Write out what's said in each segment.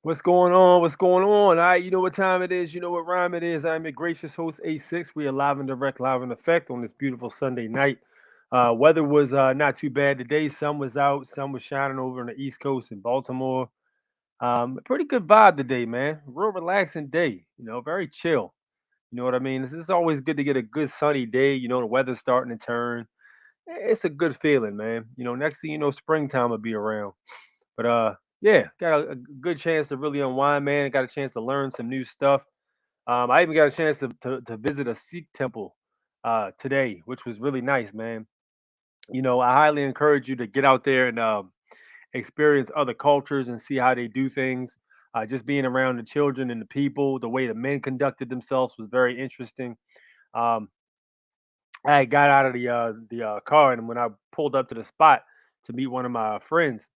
What's going on? What's going on? All right, you know what time it is. You know what rhyme it is. I'm your gracious host, A6. We are live and direct, live in effect on this beautiful Sunday night. Weather was not too bad today. Sun was out. Sun was shining over on the East Coast in Baltimore. Pretty good vibe today, man. Real relaxing day. Very chill. You know what I mean? It's always good to get a good sunny day. The weather's starting to turn. It's a good feeling, man. Next thing you know, springtime will be around. But yeah, got a good chance to really unwind, man. Got a chance to learn some new stuff. I even got a chance to visit a Sikh temple today, which was really nice, man. I highly encourage you to get out there and experience other cultures and see how they do things. Just being around the children and the people, the way the men conducted themselves was very interesting. Um, I got out of the car, and when I pulled up to the spot to meet one of my friends,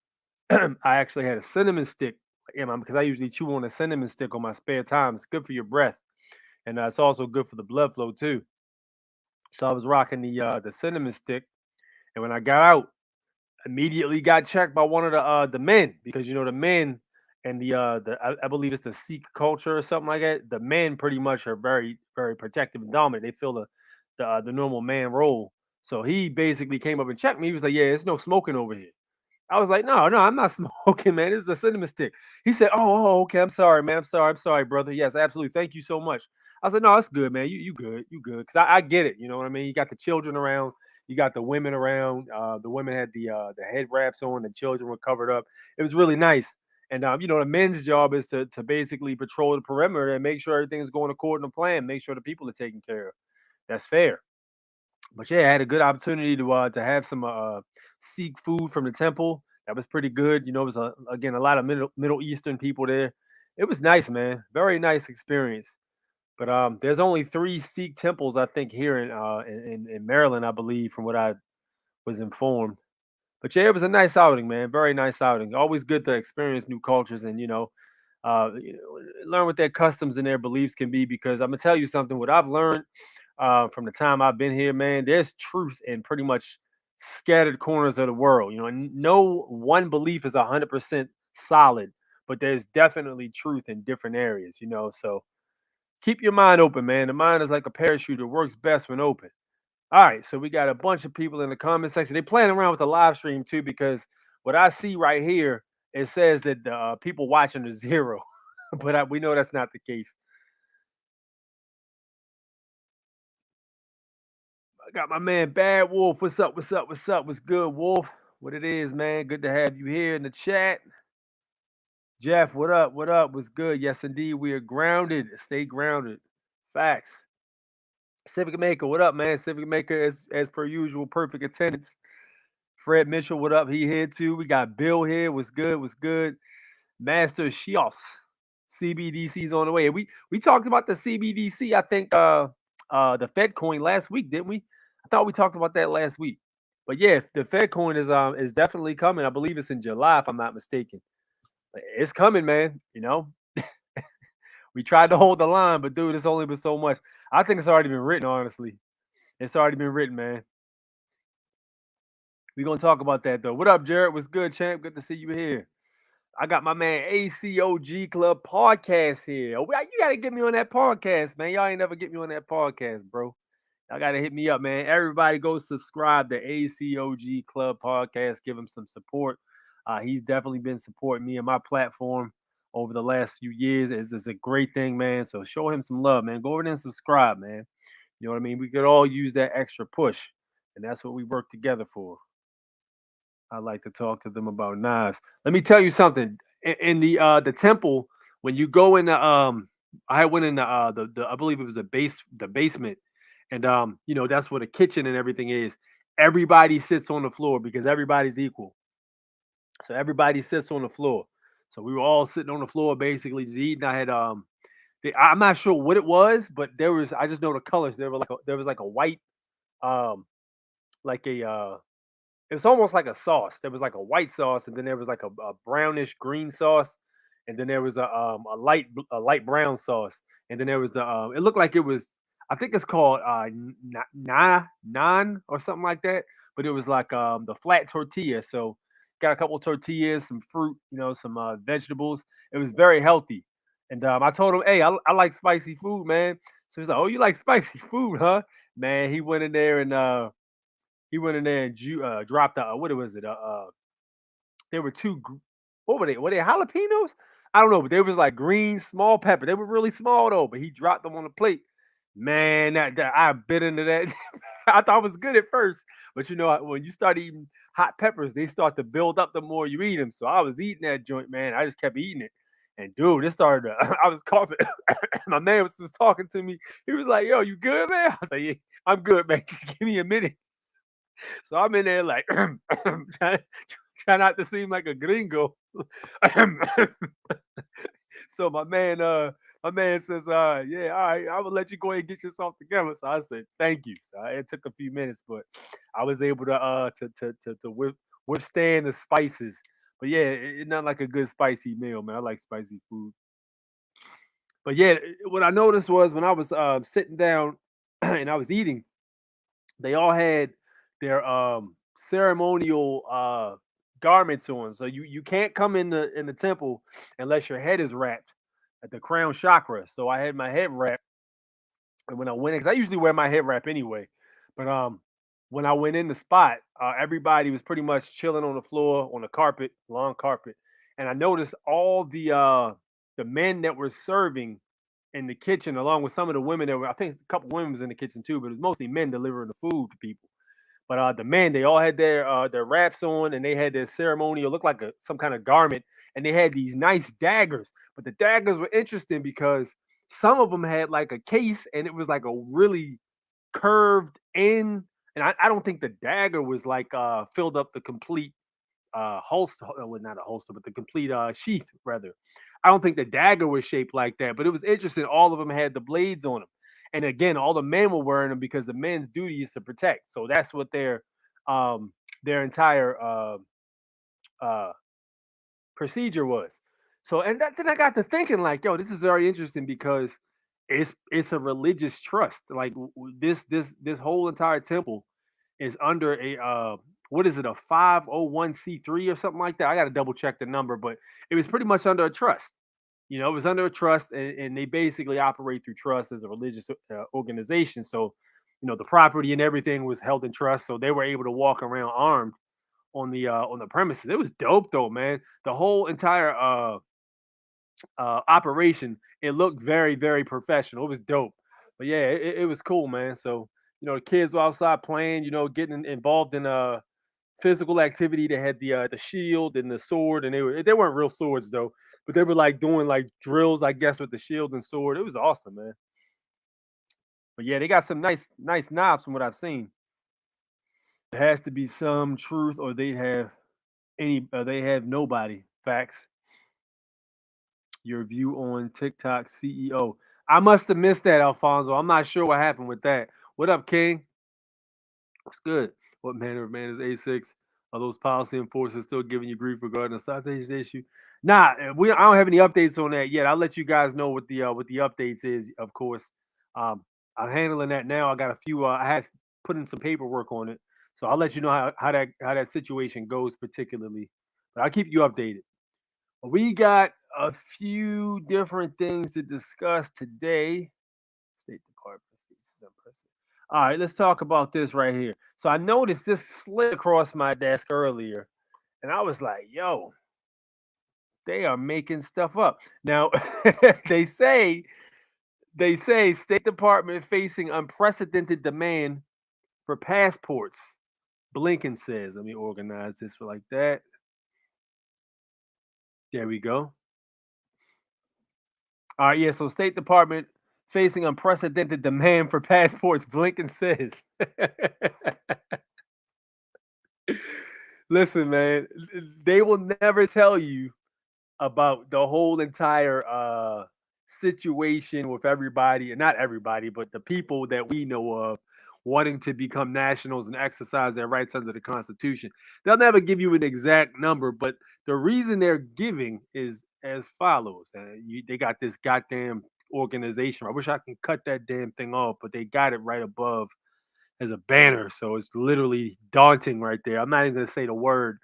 I actually had a cinnamon stick in my because I usually chew on a cinnamon stick on my spare time. It's good for your breath, and it's also good for the blood flow too. So I was rocking the cinnamon stick, and when I got out, immediately got checked by one of the men because the men and I believe it's the Sikh culture or something like that. The men pretty much are very very protective and dominant. They feel the normal man role. So he basically came up and checked me. He was like, "Yeah, there's no smoking over here." I was like, "No, no, I'm not smoking, man. This is a cinnamon stick." He said, "Oh, okay. I'm sorry, man. I'm sorry, brother. Yes, absolutely. Thank you so much." I said, "No, it's good, man. You good. You good." Because I get it. You know what I mean? You got the children around. You got the women around. The women had the head wraps on. The children were covered up. It was really nice. And the men's job is to basically patrol the perimeter and make sure everything is going according to plan. Make sure the people are taken care of. That's fair. But yeah, I had a good opportunity to have some Sikh food from the temple. That was pretty good. It was again a lot of Middle Eastern people there. It was nice, man. Very nice experience. But there's only three Sikh temples I think here in Maryland, I believe, from what I was informed. But yeah, it was a nice outing, man. Very nice outing. Always good to experience new cultures and learn what their customs and their beliefs can be. Because I'm gonna tell you something. What I've learned from the time I've been here, man, there's truth in pretty much scattered corners of the world. And no one belief is 100% solid, but there's definitely truth in different areas. So keep your mind open, man. The mind is like a parachute; it works best when open. All right, so we got a bunch of people in the comment section. They playing around with the live stream too, because what I see right here, it says that the people watching is zero, but we know that's not the case. I got my man Bad Wolf. What's up? What's up? What's up? What's good, Wolf? What it is, man? Good to have you here in the chat. Jeff, what up? What up? What's good? Yes, indeed, we are grounded. Stay grounded. Facts. Civic Maker, what up, man? Civic Maker, as per usual, perfect attendance. Fred Mitchell, what up? He here too. We got Bill here. What's good? What's good? Master Shios. CBDCs on the way. We talked about the CBDC, I think the Fed coin last week, didn't we? I thought we talked about that last week. But yeah, the Fed coin is definitely coming. I believe it's in July, if I'm not mistaken. It's coming, man. We tried to hold the line, but dude, it's only been so much. I think it's already been written, honestly. It's already been written, man. We're gonna talk about that though. What up, Jared? What's good, champ? Good to see you here. I got my man ACOG Club podcast here. You gotta get me on that podcast, man. Y'all ain't never get me on that podcast, bro. Y'all gotta hit me up, man. Everybody go subscribe to ACOG Club podcast. Give him some support. He's definitely been supporting me and my platform over the last few years. It's a great thing, man. So show him some love, man. Go over there and subscribe, man. You know what I mean? We could all use that extra push, and that's what we work together for. I like to talk to them about knives. Let me tell you something. In the temple, when you go in I went in the I believe it was the basement, and that's where the kitchen and everything is. Everybody sits on the floor because everybody's equal. So everybody sits on the floor. So we were all sitting on the floor basically just eating. I had I'm not sure what it was, but I just know the colors. There was like a white um like a it was almost like a sauce. There was like a white sauce, and then there was like a brownish green sauce, and then there was a light brown sauce, and then there was it looked like it was, I think it's called naan or something like that, but it was like the flat tortilla. So got a couple tortillas, some fruit, some vegetables. It was very healthy, and I told him, hey, I like spicy food, man. So he's like, oh, you like spicy food, huh? Man, he went in there and dropped what was it? There were what were they? Were they jalapenos? I don't know, but they was like green small pepper. They were really small though, but he dropped them on the plate. Man, that I bit into that. I thought it was good at first, but when you start eating hot peppers, they start to build up the more you eat them. So I was eating that joint, man. I just kept eating it, and dude, it started. I was coughing. My man was talking to me. He was like, "Yo, you good, man?" I was like, "Yeah, I'm good, man. Just give me a minute." So I'm in there like trying, try not to seem like a gringo. So my man says, yeah, all right, I will let you go ahead and get yourself together. So I said, thank you. So it took a few minutes, but I was able to withstand the spices. But yeah, it's not like a good spicy meal, man. I like spicy food. But yeah, what I noticed was when I was sitting down and I was eating, they all had their ceremonial garments on. So you can't come in the temple unless your head is wrapped at the crown chakra. So I had my head wrapped, and when I went in, because I usually wear my head wrap anyway, but when I went in the spot, everybody was pretty much chilling on the floor on the carpet, long carpet, and I noticed all the men that were serving in the kitchen, along with some of the women that were. I think a couple women was in the kitchen too, but it was mostly men delivering the food to people. But the men, they all had their wraps on, and they had their ceremonial, looked like some kind of garment, and they had these nice daggers. But the daggers were interesting because some of them had like a case, and it was like a really curved in. And I don't think the dagger was like filled up the complete holster, well, not a holster, but the complete sheath rather. I don't think the dagger was shaped like that, but it was interesting. All of them had the blades on them, and again, all the men were wearing them because the men's duty is to protect. So that's what their entire uh, procedure was. So, and then I got to thinking, like, yo, this is very interesting because it's a religious trust. Like this whole entire temple is under a what is it, a 501c3 or something like that? I got to double check the number, but it was pretty much under a trust. It was under a trust, and they basically operate through trust as a religious organization. So, the property and everything was held in trust, so they were able to walk around armed on the premises. It was dope though, man. The whole entire operation, it looked very, very professional. It was dope. But yeah, it was cool, man. So, the kids were outside playing, getting involved in physical activity. They had the shield and the sword, and they weren't real swords though, but they were like doing like drills, I guess, with the shield and sword. It was awesome, man. But yeah, they got some nice knobs from what I've seen. There has to be some truth, or they have nobody. Facts. Your view on TikTok CEO. I must have missed that, Alfonso. I'm not sure what happened with that. What up, King? What's good? What manner of man is A6? Are those policy enforcers still giving you grief regarding the citation issue? Nah, I don't have any updates on that yet. I'll let you guys know what the updates is, of course. Um, I'm handling that now. I got a few. I had put in some paperwork on it, so I'll let you know how that situation goes, particularly. But I'll keep you updated. We got a few different things to discuss today. State Department faces unprecedented. All right, let's talk about this right here. So I noticed this slid across my desk earlier, and I was like, "Yo, they are making stuff up." Now, they say State Department facing unprecedented demand for passports. Blinken says, "Let me organize this for like that." There we go. All right, yeah. So State Department facing unprecedented demand for passports. Blinken says. Listen, man, they will never tell you about the whole entire situation with everybody, and not everybody, but the people that we know of wanting to become nationals and exercise their rights under the Constitution. They'll never give you an exact number, but the reason they're giving is as follows. They got this goddamn organization. I wish I can cut that damn thing off, but they got it right above as a banner. So it's literally daunting right there. I'm not even going to say the word.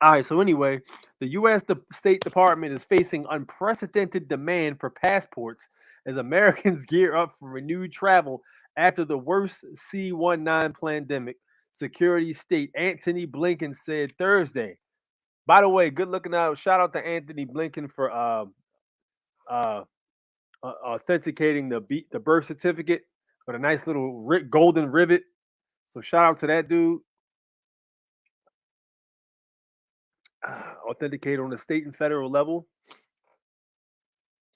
All right. So anyway, the U.S. State Department is facing unprecedented demand for passports as Americans gear up for renewed travel after the worst C-19 pandemic. Security State Anthony Blinken said Thursday. By the way, good looking out. Shout out to Anthony Blinken for uh, authenticating the birth certificate with a nice little golden rivet. So shout out to that dude. Authenticate on the state and federal level.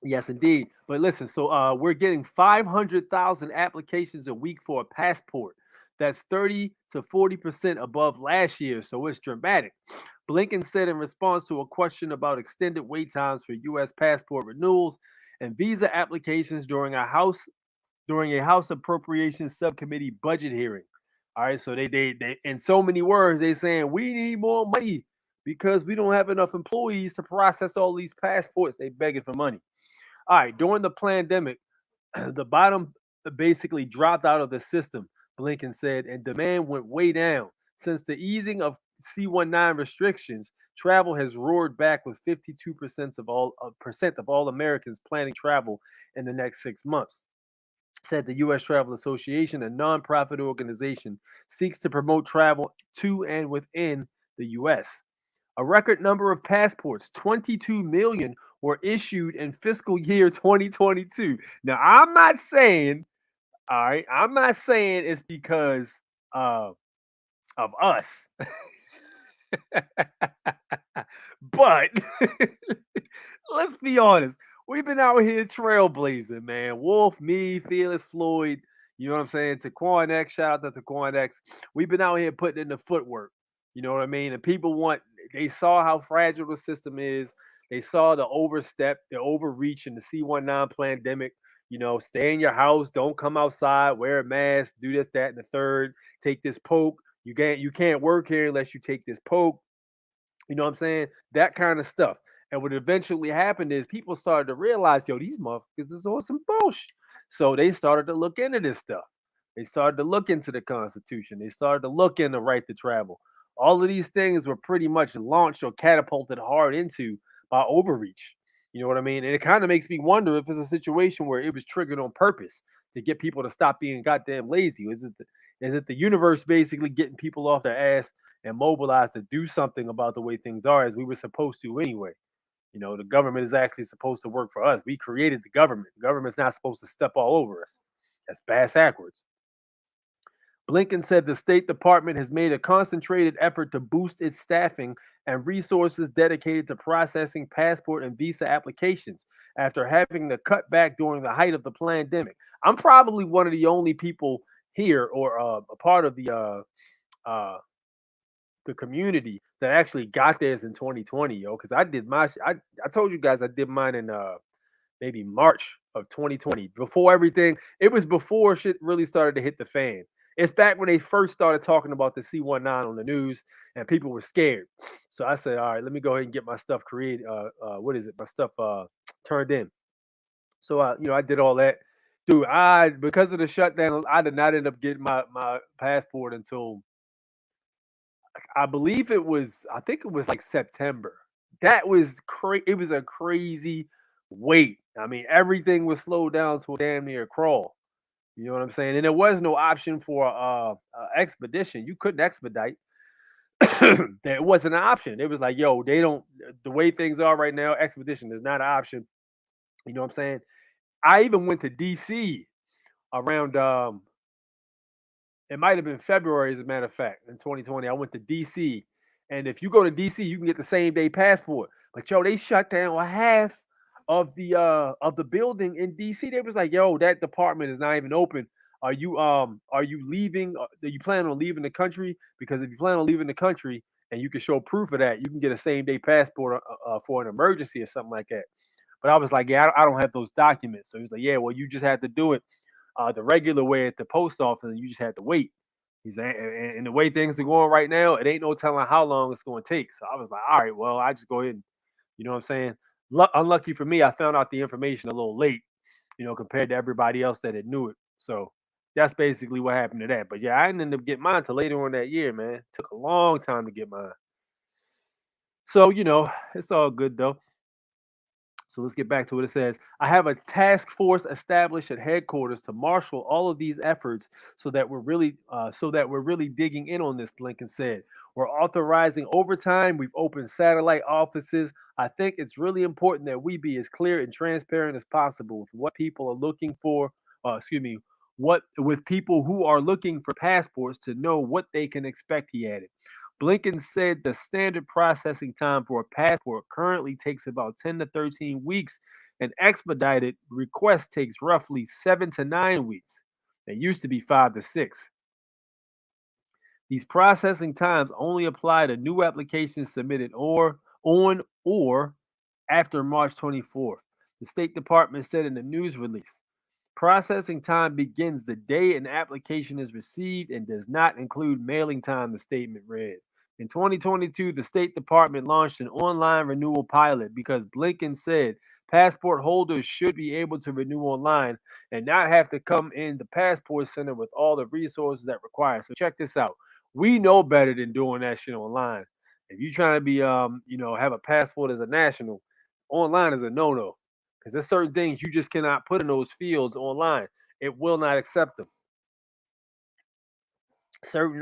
Yes, indeed. But listen, so we're getting 500,000 applications a week for a passport. That's 30 to 40% above last year, so it's dramatic. Blinken said in response to a question about extended wait times for U.S. passport renewals and visa applications during a House Appropriations Subcommittee budget hearing. All right, so they in so many words they saying we need more money because we don't have enough employees to process all these passports. They begging for money. All right, during the pandemic, the bottom basically dropped out of the system, Blinken said, and demand went way down. Since the easing of C-19 restrictions, travel has roared back with 52% of all Americans planning travel in the next 6 months. Said the U.S. Travel Association, a nonprofit organization, seeks to promote travel to and within the U.S. A record number of passports, 22 million, were issued in fiscal year 2022. Now, I'm not saying it's because uh, of us, but let's be honest. We've been out here trailblazing, man. Wolf, me, Felix, Floyd, you know what I'm saying? Taquan X, shout out to Taquan X. We've been out here putting in the footwork. You know what I mean? And people they saw how fragile the system is. They saw the overstep, the overreach in the C-19 pandemic. You know, stay in your house, don't come outside, wear a mask, do this, that, and the third. Take this poke. You can't work here unless you take this poke. You know what I'm saying? That kind of stuff. And what eventually happened is people started to realize, yo, these motherfuckers is on some bullshit. So they started to look into this stuff. They started to look into the Constitution. They started to look into right to travel. All of these things were pretty much launched or catapulted hard into by overreach. You know what I mean? And it kind of makes me wonder if it's a situation where it was triggered on purpose to get people to stop being goddamn lazy. Is it the universe basically getting people off their ass and mobilized to do something about the way things are as we were supposed to anyway? You know, the government is actually supposed to work for us. We created the government. The government's not supposed to step all over us. That's bass backwards. Blinken said the State Department has made a concentrated effort to boost its staffing and resources dedicated to processing passport and visa applications after having to cut back during the height of the pandemic. I'm probably one of the only people here or a part of uh, the community that actually got theirs in 2020, yo. Because I told you guys I did mine in maybe March of 2020. Before everything, it was before shit really started to hit the fan. It's back when they first started talking about the C-19 on the news and people were scared. So I said, all right, let me go ahead and get my stuff created. What is it? My stuff turned in. So I did all that. Dude, I because of the shutdown, I did not end up getting my passport until I think it was like September. That was it was a crazy wait. I mean, everything was slowed down to a damn near crawl. You know what I'm saying? And there was no option for expedition. You couldn't expedite. There wasn't an option. It was like, yo, they don't the way things are right now, expedition is not an option. You know what I'm saying? I even went to DC around it might have been February, as a matter of fact, in 2020. I went to DC, and if you go to DC, you can get the same day passport. But yo, they shut down half of the building in DC. They was like, yo, that department is not even open. Are you leaving? Do you plan on leaving the country? Because if you plan on leaving the country and you can show proof of that, you can get a same day passport for an emergency or something like that. But I was like, yeah, I don't have those documents. So he was like, yeah, well, you just had to do it the regular way at the post office, and you just had to wait. He's and the way things are going right now, it ain't no telling how long it's going to take. So I was like, all right, well, I just go ahead and, you know what I'm saying? Unlucky for me, I found out the information a little late, compared to everybody else that had knew it. So that's basically what happened to that. But yeah, I didn't end up getting mine till later on that year, man. Took a long time to get mine. So, it's all good though. So let's get back to what it says. I have a task force established at headquarters to marshal all of these efforts so that we're really digging in on this. Blinken said, "We're authorizing overtime. We've opened satellite offices. I think it's really important that we be as clear and transparent as possible with what people are looking for. Excuse me, what with people who are looking for passports to know what they can expect." He added. Blinken said the standard processing time for a passport currently takes about 10 to 13 weeks An expedited request takes roughly 7 to 9 weeks. It used to be 5 to 6. These processing times only apply to new applications submitted or on or after March 24th. The State Department said in a news release. Processing time begins the day an application is received and does not include mailing time, the statement read. In 2022, the State Department launched an online renewal pilot because Blinken said passport holders should be able to renew online and not have to come in the passport center with all the resources that require. So check this out. We know better than doing that shit online. If you're trying to be have a passport as a national, online is a no-no because there's certain things you just cannot put in those fields online. It will not accept them. Certain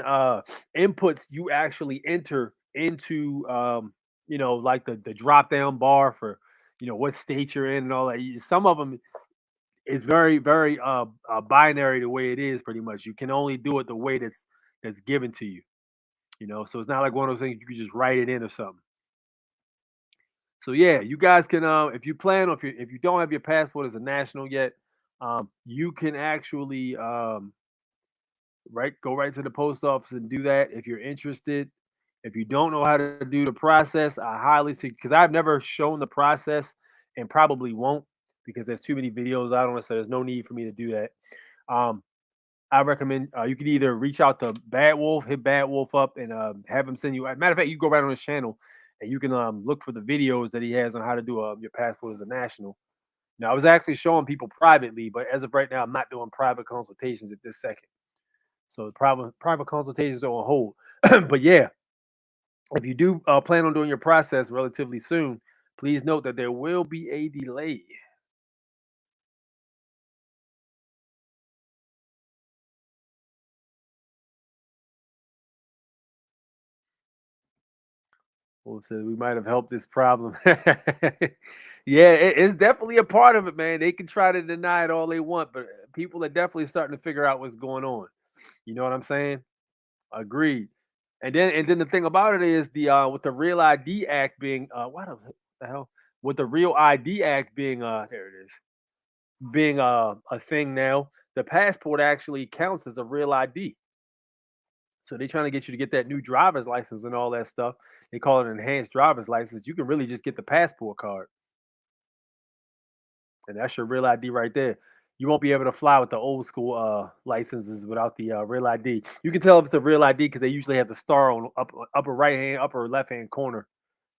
inputs you actually enter into like the drop down bar for what state you're in and all that. Some of them is very binary the way it is. Pretty much you can only do it the way that's given to you. So it's not like one of those things you can just write it in or something. So yeah, you guys can if you plan or if you don't have your passport as a national yet, you can actually go right to the post office and do that if you're interested. If you don't know how to do the process, I highly suggest, because I've never shown the process and probably won't because there's too many videos out on it, so there's no need for me to do that. Um, I recommend you could either reach out to Bad Wolf, hit Bad Wolf up, and have him send you. Matter of fact, you go right on his channel and you can look for the videos that he has on how to do your passport as a national. Now, I was actually showing people privately, but as of right now, I'm not doing private consultations at this second. So the private consultations are on hold. But yeah, if you do plan on doing your process relatively soon, please note that there will be a delay. Well, so we might have helped this problem. Yeah, it's definitely a part of it, man. They can try to deny it all they want, but people are definitely starting to figure out what's going on. You know what I'm saying? Agreed. And then the thing about it is the with the Real ID Act being the hell with the Real ID Act being there it is being a thing now, the passport actually counts as a real ID. So they're trying to get you to get that new driver's license and all that stuff. They call it an enhanced driver's license. You can really just get the passport card, and that's your real ID right there. You won't be able to fly with the old school licenses without the real ID. You can tell if it's a real ID because they usually have the star on upper right hand, upper left hand corner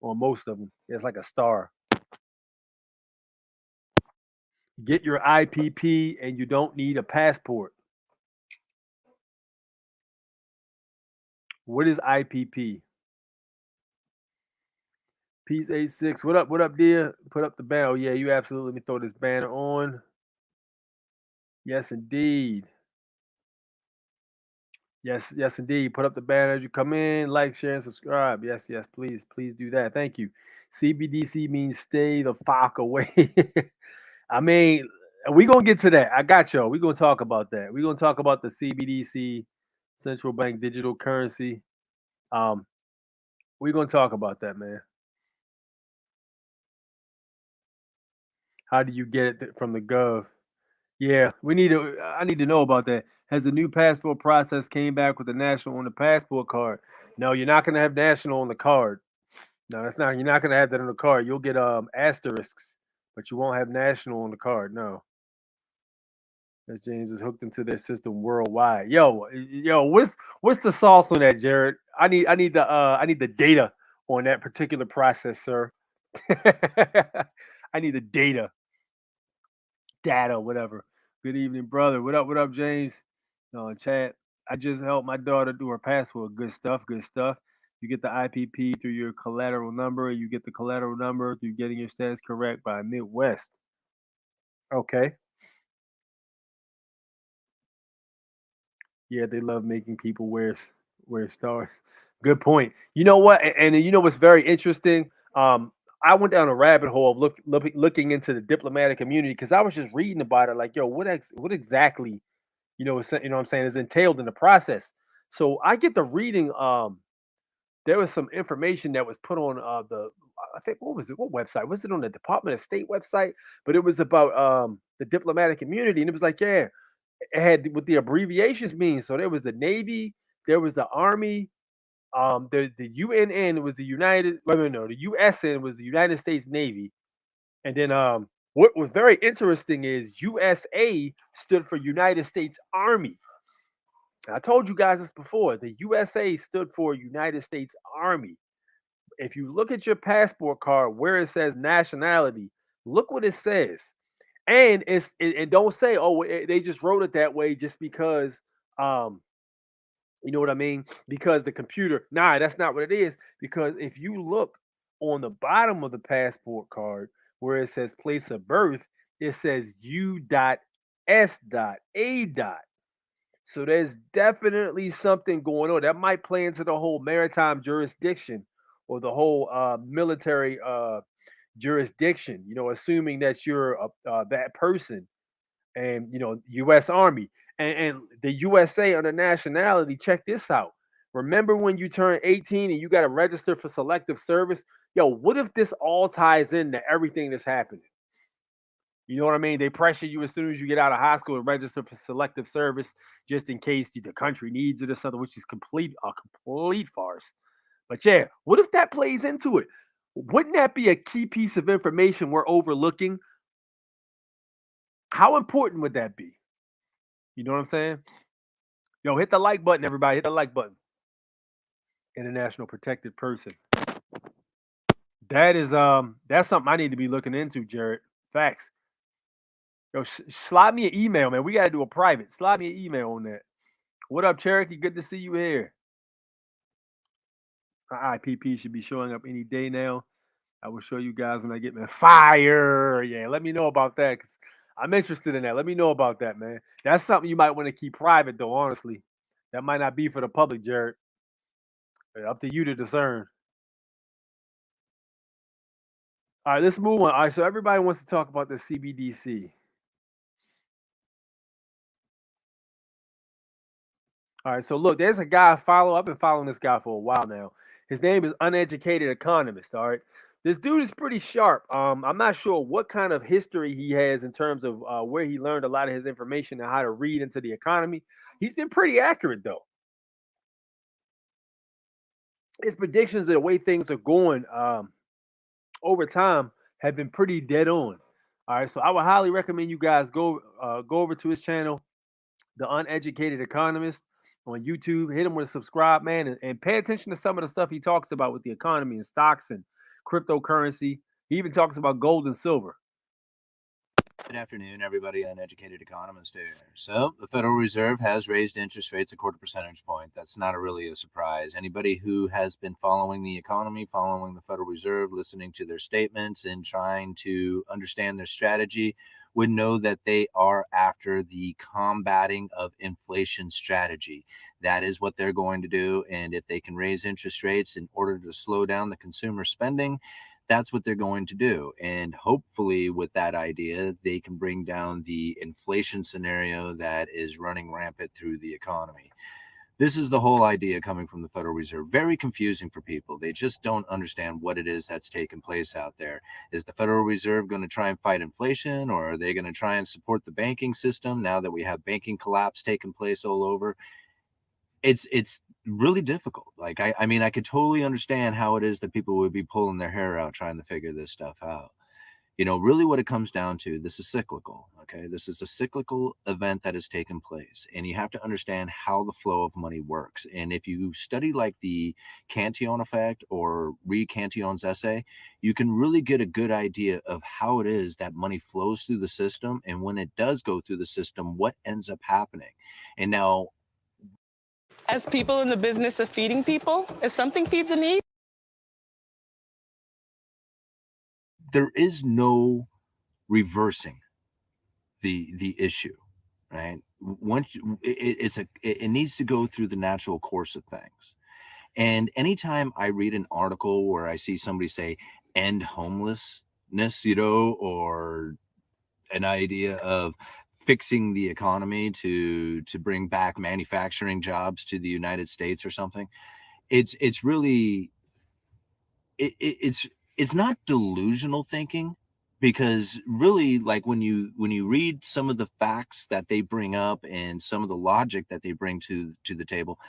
on most of them. It's like a star. Get your IPP, and you don't need a passport. What is IPP? Peace 86. What up? What up, dear? Put up the banner. Oh, yeah, you absolutely. Let me throw this banner on. Yes, indeed. Yes, yes, indeed. Put up the banner as you come in. Like, share, and subscribe. Yes, yes, please, please do that. Thank you. CBDC means stay the fuck away. I mean, we gonna get to that. I got y'all. We gonna talk about that. We gonna talk about the CBDC, central bank digital currency. Um, we gonna talk about that, man. How do you get it from the gov? Yeah, we need to. I need to know about that. Has the new passport process came back with the national on the passport card? No, you're not gonna have national on the card. No, that's not. You're not gonna have that on the card. You'll get asterisks, but you won't have national on the card. No, as James is hooked into their system worldwide. Yo, what's the sauce on that, Jared? I need the data on that particular process, sir. I need the data, whatever. Good evening, brother. What up? What up, James? No, chat. I just helped my daughter do her password. Good stuff. Good stuff. You get the IPP through your collateral number. You get the collateral number through getting your stats correct by Midwest. Okay. Yeah, they love making people wear stars. Good point. You know what? And you know what's very interesting? I went down a rabbit hole of looking into the diplomatic community because I was just reading about it. Like, yo, what exactly what I'm saying is entailed in the process. So I get the reading. There was some information that was put on the I think what was it? What website was it on the Department of State website? But it was about the diplomatic community, and it was like, yeah, it had what the abbreviations mean. So there was the Navy, there was the Army, the UNN was the United. Wait, wait, no, the USN was the United States Navy, and then what was very interesting is USA stood for United States Army. I told you guys this before. The USA stood for United States Army. If you look at your passport card where it says nationality, look what it says. And it don't say, oh, they just wrote it that way just because um you know what I mean? Because the computer, nah, that's not what it is. Because if you look on the bottom of the passport card where it says place of birth, it says U.S.A. So there's definitely something going on that might play into the whole maritime jurisdiction or the whole military jurisdiction. You know, assuming that you're that person, and U.S. Army and the USA under nationality. Check this out. Remember when you turn 18 and you got to register for selective service? Yo, what if this all ties into everything that's happening? You know what I mean? They pressure you as soon as you get out of high school to register for selective service, just in case the country needs it or something, which is a complete farce. But yeah, what if that plays into it? Wouldn't that be a key piece of information we're overlooking? How important would that be? You know what I'm saying? Yo, hit the like button, everybody. Hit the like button. International protected person. That's something I need to be looking into, Jared. Facts. Yo, slide me an email, man. We gotta do a private. Slide me an email on that. What up, Cherokee? Good to see you here. IPP should be showing up any day now. I will show you guys when I get my fire. Yeah, let me know about that because I'm interested in that. Let me know about that, man. That's something you might want to keep private, though. Honestly, that might not be for the public, Jared. Up to you to discern. All right, let's move on. All right, so everybody wants to talk about the CBDC. All right, so look, there's a guy I follow. I've been following this guy for a while now. His name is Uneducated Economist. All right, this dude is pretty sharp. I'm not sure what kind of history he has in terms of where he learned a lot of his information and how to read into the economy. He's been pretty accurate though. His predictions of the way things are going over time have been pretty dead on. All right, so I would highly recommend you guys go over to his channel, The Uneducated Economist, on YouTube. Hit him with a subscribe, man, and pay attention to some of the stuff he talks about with the economy and stocks and cryptocurrency. He even talks about gold and silver. Good afternoon, everybody. Uneducated economist here. So, the Federal Reserve has raised interest rates a quarter percentage point. That's not really a surprise. Anybody who has been following the economy, following the Federal Reserve, listening to their statements, and trying to understand their strategy would know that they are after the combating of inflation strategy. That is what they're going to do. And if they can raise interest rates in order to slow down the consumer spending, that's what they're going to do. And hopefully, with that idea, they can bring down the inflation scenario that is running rampant through the economy. This is the whole idea coming from the Federal Reserve. Very confusing for people. They just don't understand what it is that's taking place out there. Is the Federal Reserve going to try and fight inflation, or are they going to try and support the banking system now that we have banking collapse taking place all over? It's really difficult. Like I mean, I could totally understand how it is that people would be pulling their hair out trying to figure this stuff out. Really what it comes down to, this is cyclical. Okay, this is a cyclical event that has taken place, and you have to understand how the flow of money works. And if you study like the Cantillon effect or read Cantillon's essay, you can really get a good idea of how it is that money flows through the system, and when it does go through the system, what ends up happening. And now, as people in the business of feeding people, if something feeds a need, there is no reversing the issue, right? Once it needs to go through the natural course of things. And anytime I read an article where I see somebody say end homelessness, or an idea of fixing the economy to bring back manufacturing jobs to the United States or something, it's really it's it's not delusional thinking, because really, like, when you read some of the facts that they bring up and some of the logic that they bring to the table,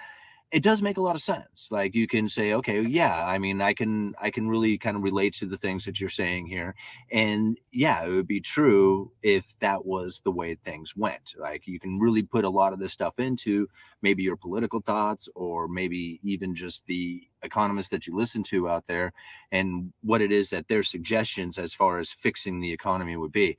it does make a lot of sense. Like, you can say, okay, yeah, I mean, I can really kind of relate to the things that you're saying here. And yeah, it would be true if that was the way things went. Like, you can really put a lot of this stuff into maybe your political thoughts, or maybe even just the economists that you listen to out there, and what it is that their suggestions as far as fixing the economy would be.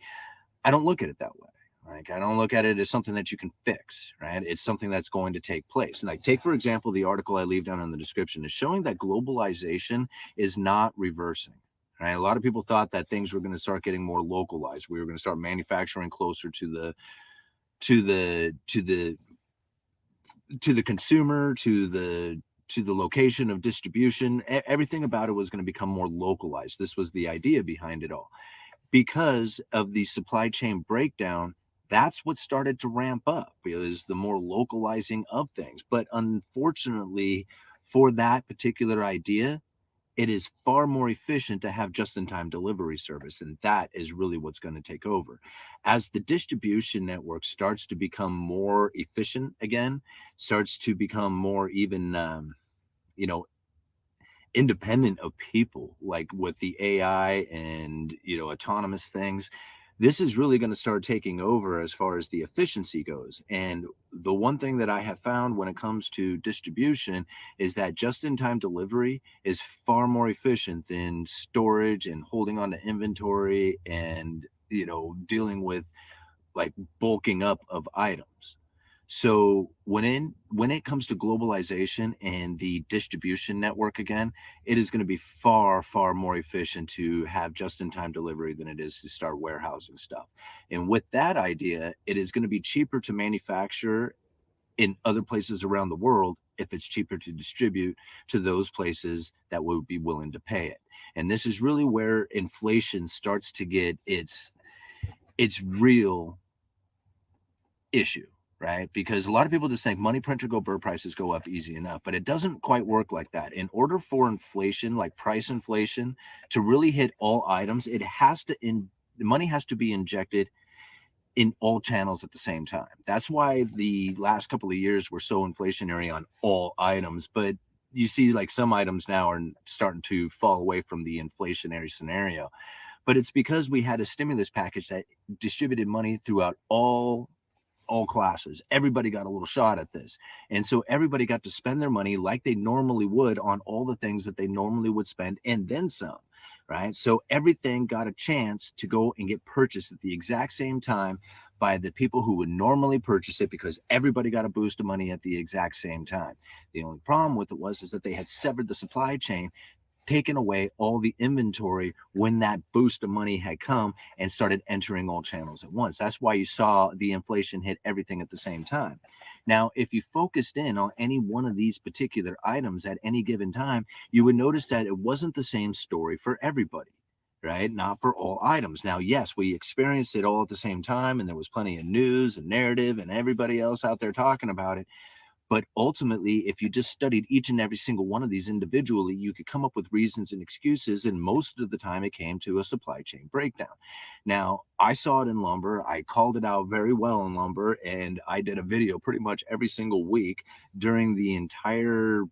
I don't look at it that way. Like, I don't look at it as something that you can fix, right? It's something that's going to take place. And like, take, for example, the article I leave down in the description is showing that globalization is not reversing. Right? A lot of people thought that things were going to start getting more localized. We were going to start manufacturing closer to the to the to the consumer, to the location of distribution. Everything about it was going to become more localized. This was the idea behind it all. Because of the supply chain breakdown, that's what started to ramp up, is the more localizing of things. But unfortunately, for that particular idea, it is far more efficient to have just-in-time delivery service, and that is really what's going to take over. As the distribution network starts to become more efficient again, starts to become more even, you know, independent of people, like with the AI and, autonomous things, this is really going to start taking over as far as the efficiency goes. And the one thing that I have found when it comes to distribution is that just-in-time delivery is far more efficient than storage and holding on to inventory and, dealing with like bulking up of items. So when it comes to globalization and the distribution network again, it is going to be far, far more efficient to have just-in-time delivery than it is to start warehousing stuff. And with that idea, it is going to be cheaper to manufacture in other places around the world if it's cheaper to distribute to those places that would be willing to pay it. And this is really where inflation starts to get its real issue, right? Because a lot of people just think money printer go burr, prices go up easy enough, but it doesn't quite work like that. In order for inflation, like price inflation, to really hit all items, the money has to be injected in all channels at the same time. That's why the last couple of years were so inflationary on all items, but you see like some items now are starting to fall away from the inflationary scenario. But it's because we had a stimulus package that distributed money throughout all classes. Everybody got a little shot at this. And so everybody got to spend their money like they normally would on all the things that they normally would spend, and then some, right? So everything got a chance to go and get purchased at the exact same time by the people who would normally purchase it, because everybody got a boost of money at the exact same time. The only problem with it is that they had severed the supply chain, taken away all the inventory when that boost of money had come and started entering all channels at once. That's why you saw the inflation hit everything at the same time. Now, if you focused in on any one of these particular items at any given time, you would notice that it wasn't the same story for everybody, right? Not for all items. Now, yes, we experienced it all at the same time, and there was plenty of news and narrative and everybody else out there talking about it. But ultimately, if you just studied each and every single one of these individually, you could come up with reasons and excuses. And most of the time, it came to a supply chain breakdown. Now, I saw it in lumber. I called it out very well in lumber. And I did a video pretty much every single week during the entire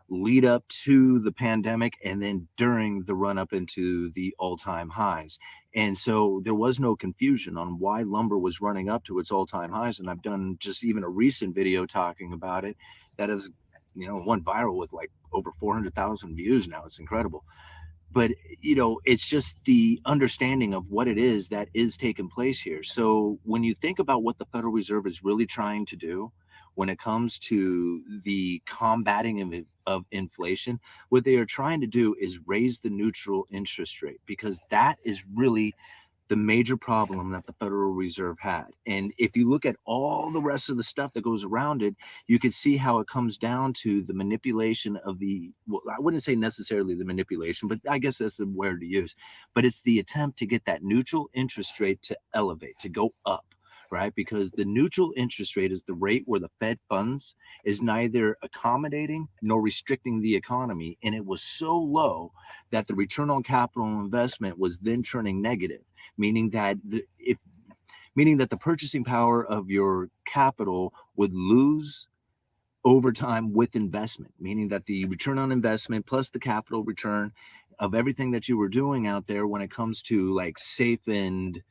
lead up to the pandemic, and then during the run up into the all-time highs. And so there was no confusion on why lumber was running up to its all-time highs. And I've done just even a recent video talking about it that has, went viral with like over 400,000 views now. It's incredible. But it's just the understanding of what it is that is taking place here. So when you think about what the Federal Reserve is really trying to do when it comes to the combating of inflation, what they are trying to do is raise the neutral interest rate, because that is really the major problem that the Federal Reserve had. And if you look at all the rest of the stuff that goes around it, you can see how it comes down to the manipulation of well, I wouldn't say necessarily the manipulation, but I guess that's the word to use. But it's the attempt to get that neutral interest rate to elevate, to go up, right? Because the neutral interest rate is the rate where the Fed funds is neither accommodating nor restricting the economy. And it was so low that the return on capital investment was then turning negative, meaning that the purchasing power of your capital would lose over time with investment, meaning that the return on investment plus the capital return of everything that you were doing out there when it comes to like safe and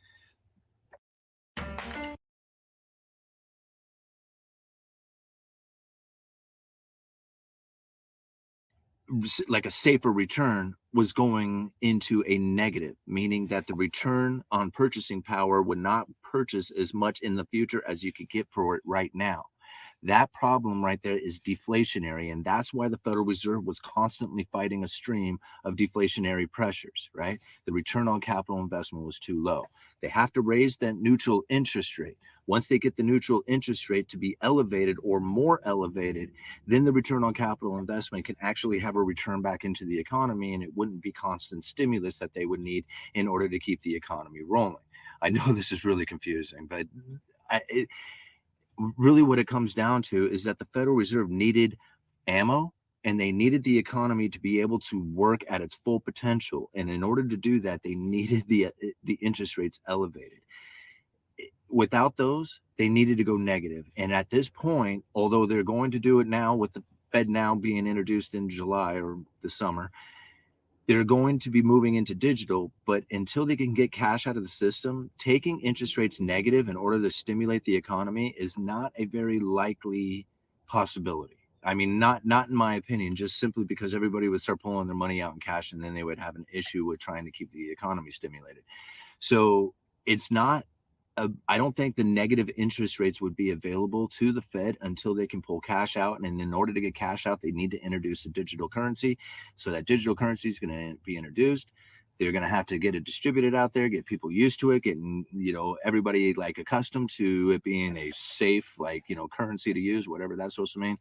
like a safer return was going into a negative, meaning that the return on purchasing power would not purchase as much in the future as you could get for it right now. That problem right there is deflationary, and that's why the Federal Reserve was constantly fighting a stream of deflationary pressures, right? The return on capital investment was too low. They have to raise that neutral interest rate. Once they get the neutral interest rate to be elevated or more elevated, then the return on capital investment can actually have a return back into the economy, and it wouldn't be constant stimulus that they would need in order to keep the economy rolling. I know this is really confusing, but really what it comes down to is that the Federal Reserve needed ammo, and they needed the economy to be able to work at its full potential. And in order to do that, they needed the interest rates elevated. Without those, they needed to go negative. And at this point, although they're going to do it now with the Fed now being introduced in July or the summer, they're going to be moving into digital, but until they can get cash out of the system, taking interest rates negative in order to stimulate the economy is not a very likely possibility. I mean, not in my opinion, just simply because everybody would start pulling their money out in cash, and then they would have an issue with trying to keep the economy stimulated. So it's not I don't think the negative interest rates would be available to the Fed until they can pull cash out. And in order to get cash out, they need to introduce a digital currency. So that digital currency is going to be introduced. They're going to have to get it distributed out there, get people used to it, getting, everybody like accustomed to it being a safe, currency to use, whatever that's supposed to mean.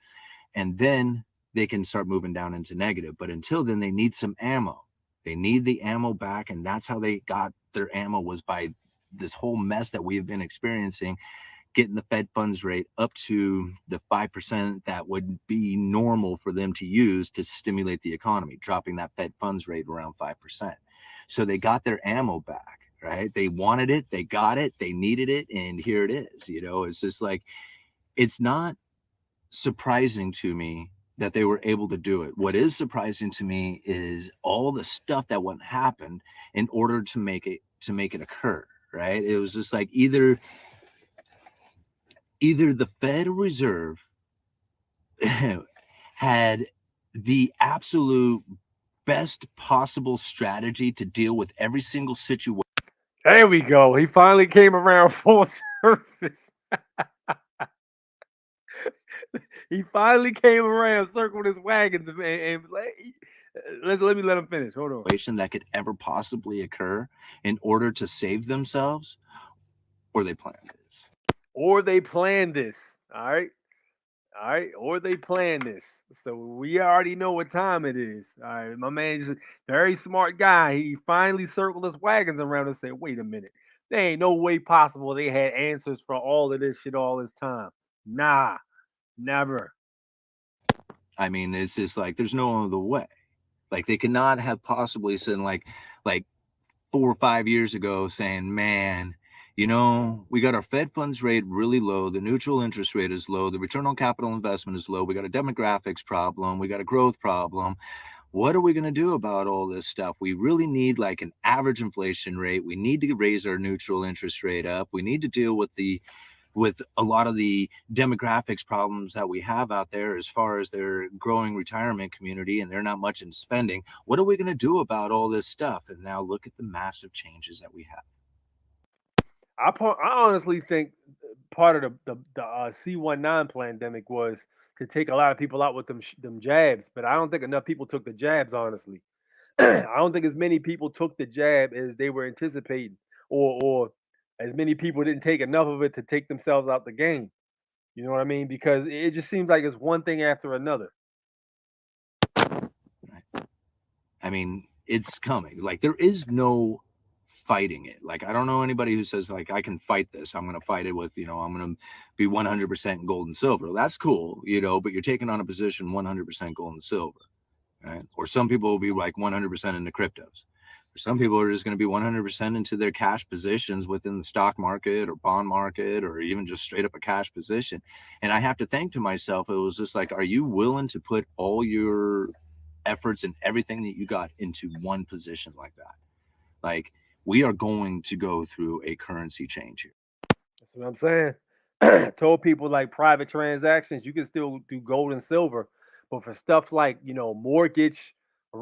And then they can start moving down into negative. But until then, they need some ammo. They need the ammo back. And that's how they got their ammo, was by this whole mess that we have been experiencing, getting the Fed funds rate up to the 5% that would be normal for them to use to stimulate the economy, dropping that Fed funds rate around 5%. So they got their ammo back, right? They wanted it, they got it, they needed it, and here it is. It's just like, it's not surprising to me that they were able to do it. What is surprising to me is all the stuff that went happened in order to make it occur. Right? It was just like either the Federal Reserve had the absolute best possible strategy to deal with every single situation. There we go. He finally came around full surface. He finally came around, circled his wagons, and let me let him finish. Hold on. That could ever possibly occur in order to save themselves. Or they planned this. Or they planned this. All right. Or they planned this. So we already know what time it is. All right. My man's a very smart guy. He finally circled his wagons around and said, wait a minute. There ain't no way possible they had answers for all of this shit all this time. Nah, never. I mean, it's just like there's no other way. Like they could not have possibly said like 4 or 5 years ago saying, man, we got our Fed funds rate really low. The neutral interest rate is low. The return on capital investment is low. We got a demographics problem. We got a growth problem. What are we going to do about all this stuff? We really need like an average inflation rate. We need to raise our neutral interest rate up. We need to deal with a lot of the demographics problems that we have out there as far as their growing retirement community, and they're not much in spending. What are we going to do about all this stuff? And now look at the massive changes that we have. I honestly think part of the C19 pandemic was to take a lot of people out with them jabs, but I don't think enough people took the jabs, honestly. I don't think as many people took the jab as they were anticipating, or as many people didn't take enough of it to take themselves out the game. You know what I mean? Because it just seems like it's one thing after another. Right. I mean, it's coming. Like there is no fighting it. Like, I don't know anybody who says, like, I can fight this. I'm going to fight it with, I'm going to be 100% gold and silver. That's cool, but you're taking on a position 100% gold and silver, right? Or some people will be like 100% into cryptos. Or some people are just going to be 100% into their cash positions within the stock market or bond market, or even just straight up a cash position. And I have to think to myself, it was just like, are you willing to put all your efforts and everything that you got into one position like that? Like, we are going to go through a currency change here. That's what I'm saying. Told people like private transactions, you can still do gold and silver, but for stuff like mortgage,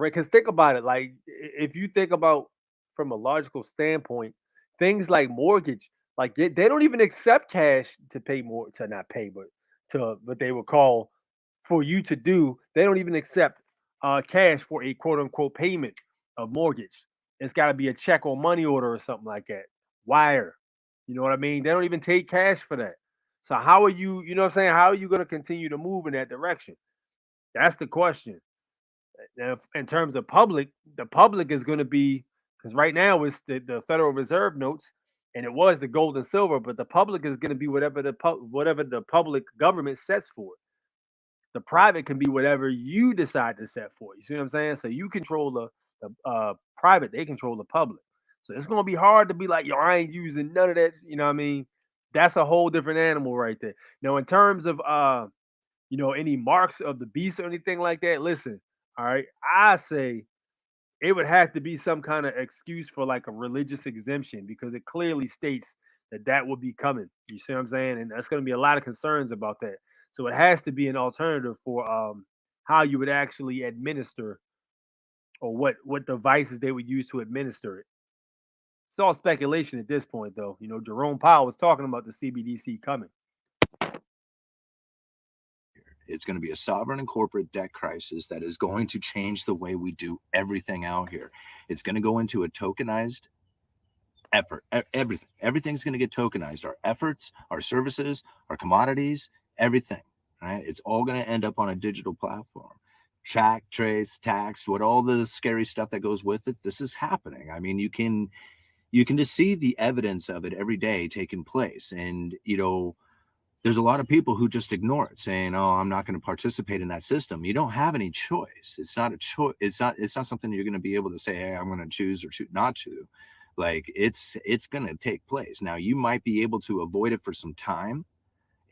because think about it, like if you think about from a logical standpoint, things like mortgage, like they don't even accept cash to pay more to not pay, but to what they would call for you to do. They don't even accept cash for a quote unquote payment of mortgage. It's got to be a check or money order or something like that. Wire. You know what I mean? They don't even take cash for that. So how are you know what I'm saying? How are you going to continue to move in that direction? That's the question. Now, in terms of the public is going to be, because right now it's the Federal Reserve notes, and it was the gold and silver, but the public is going to be whatever whatever the public government sets for it. The private can be whatever you decide to set for it. You see what I'm saying? So you control the private, they control the public. So it's gonna be hard to be like, yo, I ain't using none of that. You know what I mean? That's a whole different animal right there. Now, in terms of any marks of the beast or anything like that, listen, all right, I say it would have to be some kind of excuse for like a religious exemption because it clearly states that that will be coming. You see what I'm saying? And that's going to be a lot of concerns about that. So it has to be an alternative for how you would actually administer or what devices they would use to administer it. It's all speculation at this point, though. Jerome Powell was talking about the CBDC coming. It's going to be a sovereign and corporate debt crisis that is going to change the way we do everything out here. It's going to go into a tokenized effort. Everything's going to get tokenized. Our efforts, our services, our commodities, everything. Right? It's all going to end up on a digital platform. Track, trace, tax, what all the scary stuff that goes with it. This is happening. I mean, you can just see the evidence of it every day taking place, and there's a lot of people who just ignore it, saying, "Oh, I'm not going to participate in that system." You don't have any choice. It's not a choice. It's not something you're going to be able to say, "Hey, I'm going to choose or choose not to." Like, it's going to take place. Now, you might be able to avoid it for some time,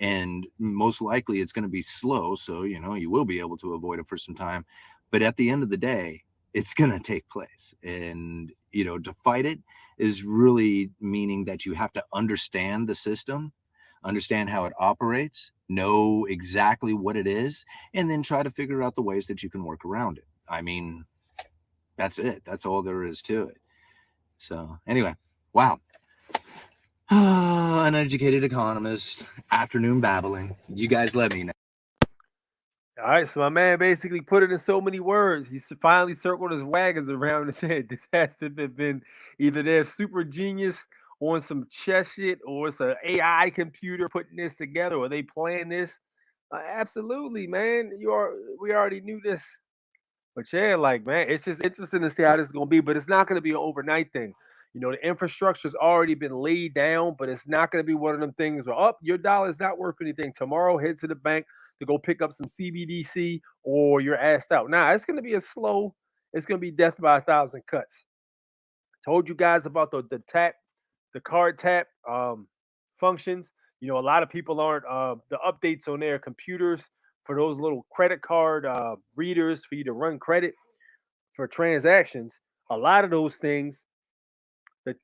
and most likely it's going to be slow. So, you will be able to avoid it for some time. But at the end of the day, it's going to take place. And, to fight it is really meaning that you have to understand the system, understand how it operates, know exactly what it is, and then try to figure out the ways that you can work around it. I mean, that's it. That's all there is to it. So anyway, wow. Uneducated economist, afternoon babbling. You guys let me know. All right, so my man basically put it in so many words. He finally circled his wagons around and said this has to have been either their super genius on some chess shit, or it's an AI computer putting this together, or they playing this. Absolutely, man. We already knew this. But yeah, like, man, it's just interesting to see how this is gonna be. But it's not gonna be an overnight thing. The infrastructure's already been laid down, but it's not gonna be one of them things where your dollar's not worth anything. Tomorrow, head to the bank to go pick up some CBDC or you're asked out. Now it's gonna be it's gonna be death by 1,000 cuts. Told you guys about the card tap functions. A lot of people aren't the updates on their computers for those little credit card readers for you to run credit for transactions. A lot of those things, the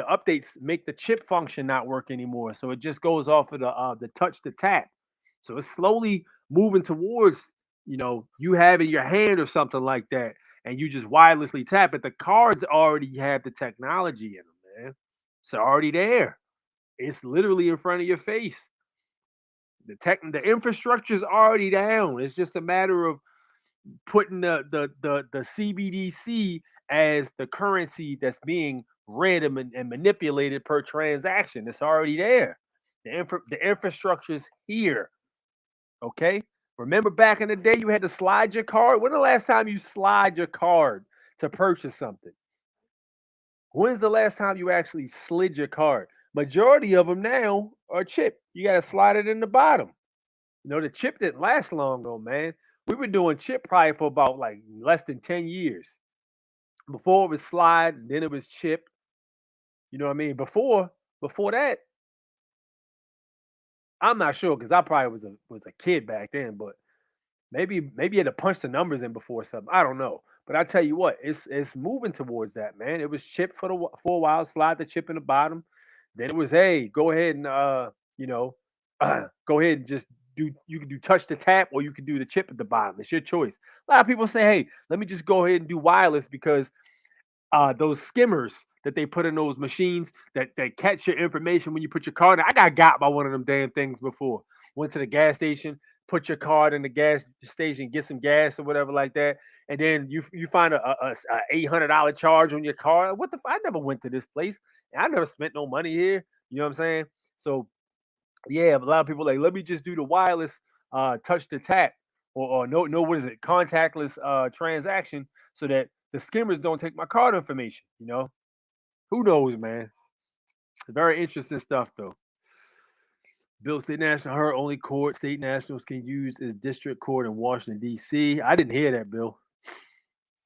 updates make the chip function not work anymore. So it just goes off of the touch to tap. So it's slowly moving towards you have in your hand or something like that, and you just wirelessly tap it. The cards already have the technology in them, man. It's already there. It's literally in front of your face. The infrastructure is already down. It's just a matter of putting the CBDC as the currency that's being read and manipulated per transaction. It's already there. The infrastructure is here. Okay. Remember back in the day, you had to slide your card. When the last time you slide your card to purchase something? When's the last time you actually slid your card? Majority of them now are chip. You got to slide it in the bottom. The chip didn't last long though, man. We were doing chip probably for about like less than 10 years. Before it was slide, then it was chip. You know what I mean? Before that, I'm not sure because I probably was a kid back then, but maybe you had to punch the numbers in before something. I don't know. But I tell you what, it's moving towards that, man. It was chip for a while, slide the chip in the bottom. Then it was, hey, go ahead and you know, go ahead and just you can do touch to tap or you can do the chip at the bottom. It's your choice. A lot of people say, hey, let me just go ahead and do wireless because those skimmers that they put in those machines that catch your information when you put your card in. I got by one of them damn things before. Went to the gas station, put your card in the gas station, get some gas or whatever like that, and then you find a $800 charge on your card. What the? I never went to this place. I never spent no money here. You know what I'm saying? So yeah, but a lot of people like, let me just do the wireless touch to tap or no what is it, contactless transaction so that the skimmers don't take my card information. Who knows, man? Very interesting stuff though. Bill State National Her only court state nationals can use is district court in Washington, D.C. I didn't hear that, Bill.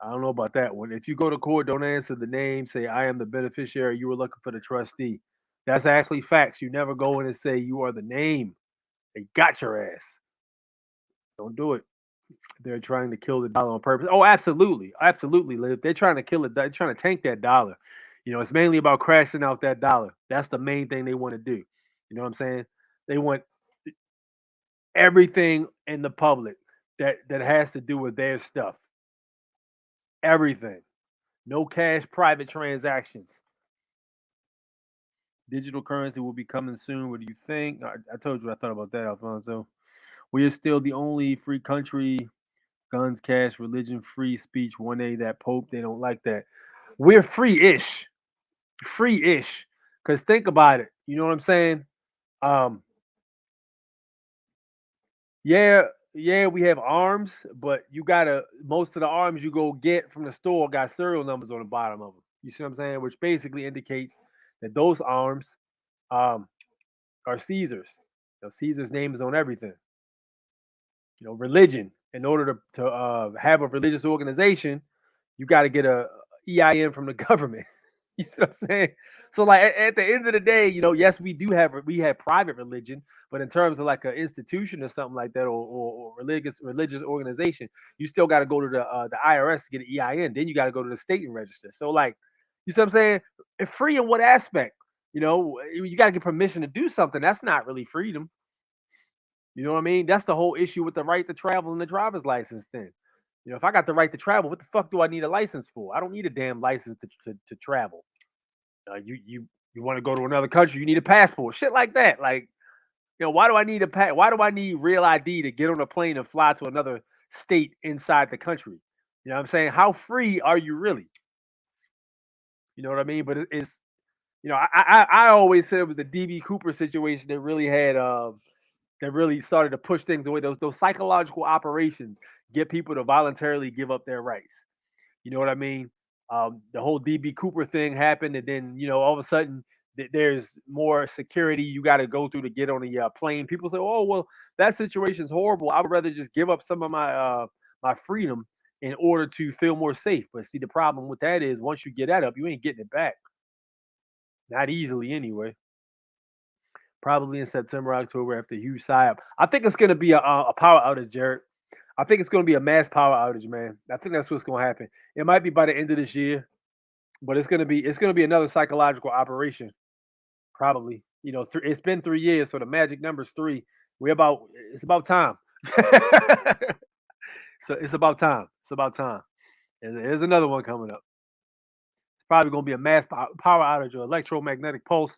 I don't know about that one. If you go to court, don't answer the name. Say, I am the beneficiary. You were looking for the trustee. That's actually facts. You never go in and say you are the name. They got your ass. Don't do it. They're trying to kill the dollar on purpose. Oh, absolutely. Absolutely, Liv. They're trying to kill it. They're trying to tank that dollar. It's mainly about crashing out that dollar. That's the main thing they want to do. You know what I'm saying? They want everything in the public that has to do with their stuff. Everything. No cash private transactions. Digital currency will be coming soon. What do you think? I told you I thought about that, Alfonso. We are still the only free country. Guns, cash, religion, free speech. 1A, that Pope, they don't like that. We're free-ish. Free-ish. Because think about it. You know what I'm saying? Um, yeah, we have arms, but most of the arms you go get from the store got serial numbers on the bottom of them. You see what I'm saying? Which basically indicates that those arms are Caesar's. Caesar's name is on everything. Religion. In order to have a religious organization, you got to get a EIN from the government. You see what I'm saying? So, like at the end of the day, yes, we have private religion, but in terms of like an institution or something like that, or religious organization, you still got to go to the IRS to get an EIN. Then you got to go to the state and register. So, like, you see what I'm saying? Free in what aspect? You got to get permission to do something. That's not really freedom. You know what I mean? That's the whole issue with the right to travel and the driver's license thing. If I got the right to travel, what the fuck do I need a license for? I don't need a damn license to travel. You want to go to another country, you need a passport. Shit like that. Like, why do I need why do I need real ID to get on a plane and fly to another state inside the country? You know what I'm saying? How free are you really? You know what I mean? But it's I always said it was the DB Cooper situation that really had that really started to push things away. Those psychological operations get people to voluntarily give up their rights. You know what I mean? The whole DB Cooper thing happened, and then all of a sudden there's more security you got to go through to get on the plane. People say, "Oh, well, that situation's horrible. I would rather just give up some of my freedom in order to feel more safe." But see, the problem with that is once you get that up, you ain't getting it back. Not easily, anyway. Probably in September, October after huge psyop. I think it's going to be a power outage, Jared. I think it's going to be a mass power outage, man. I think that's what's going to happen. It might be by the end of this year, but it's going to be another psychological operation. Probably, it's been 3 years, so the magic number's 3. It's about time. So it's about time. It's about time. There's another one coming up. It's probably going to be a mass power outage or electromagnetic pulse.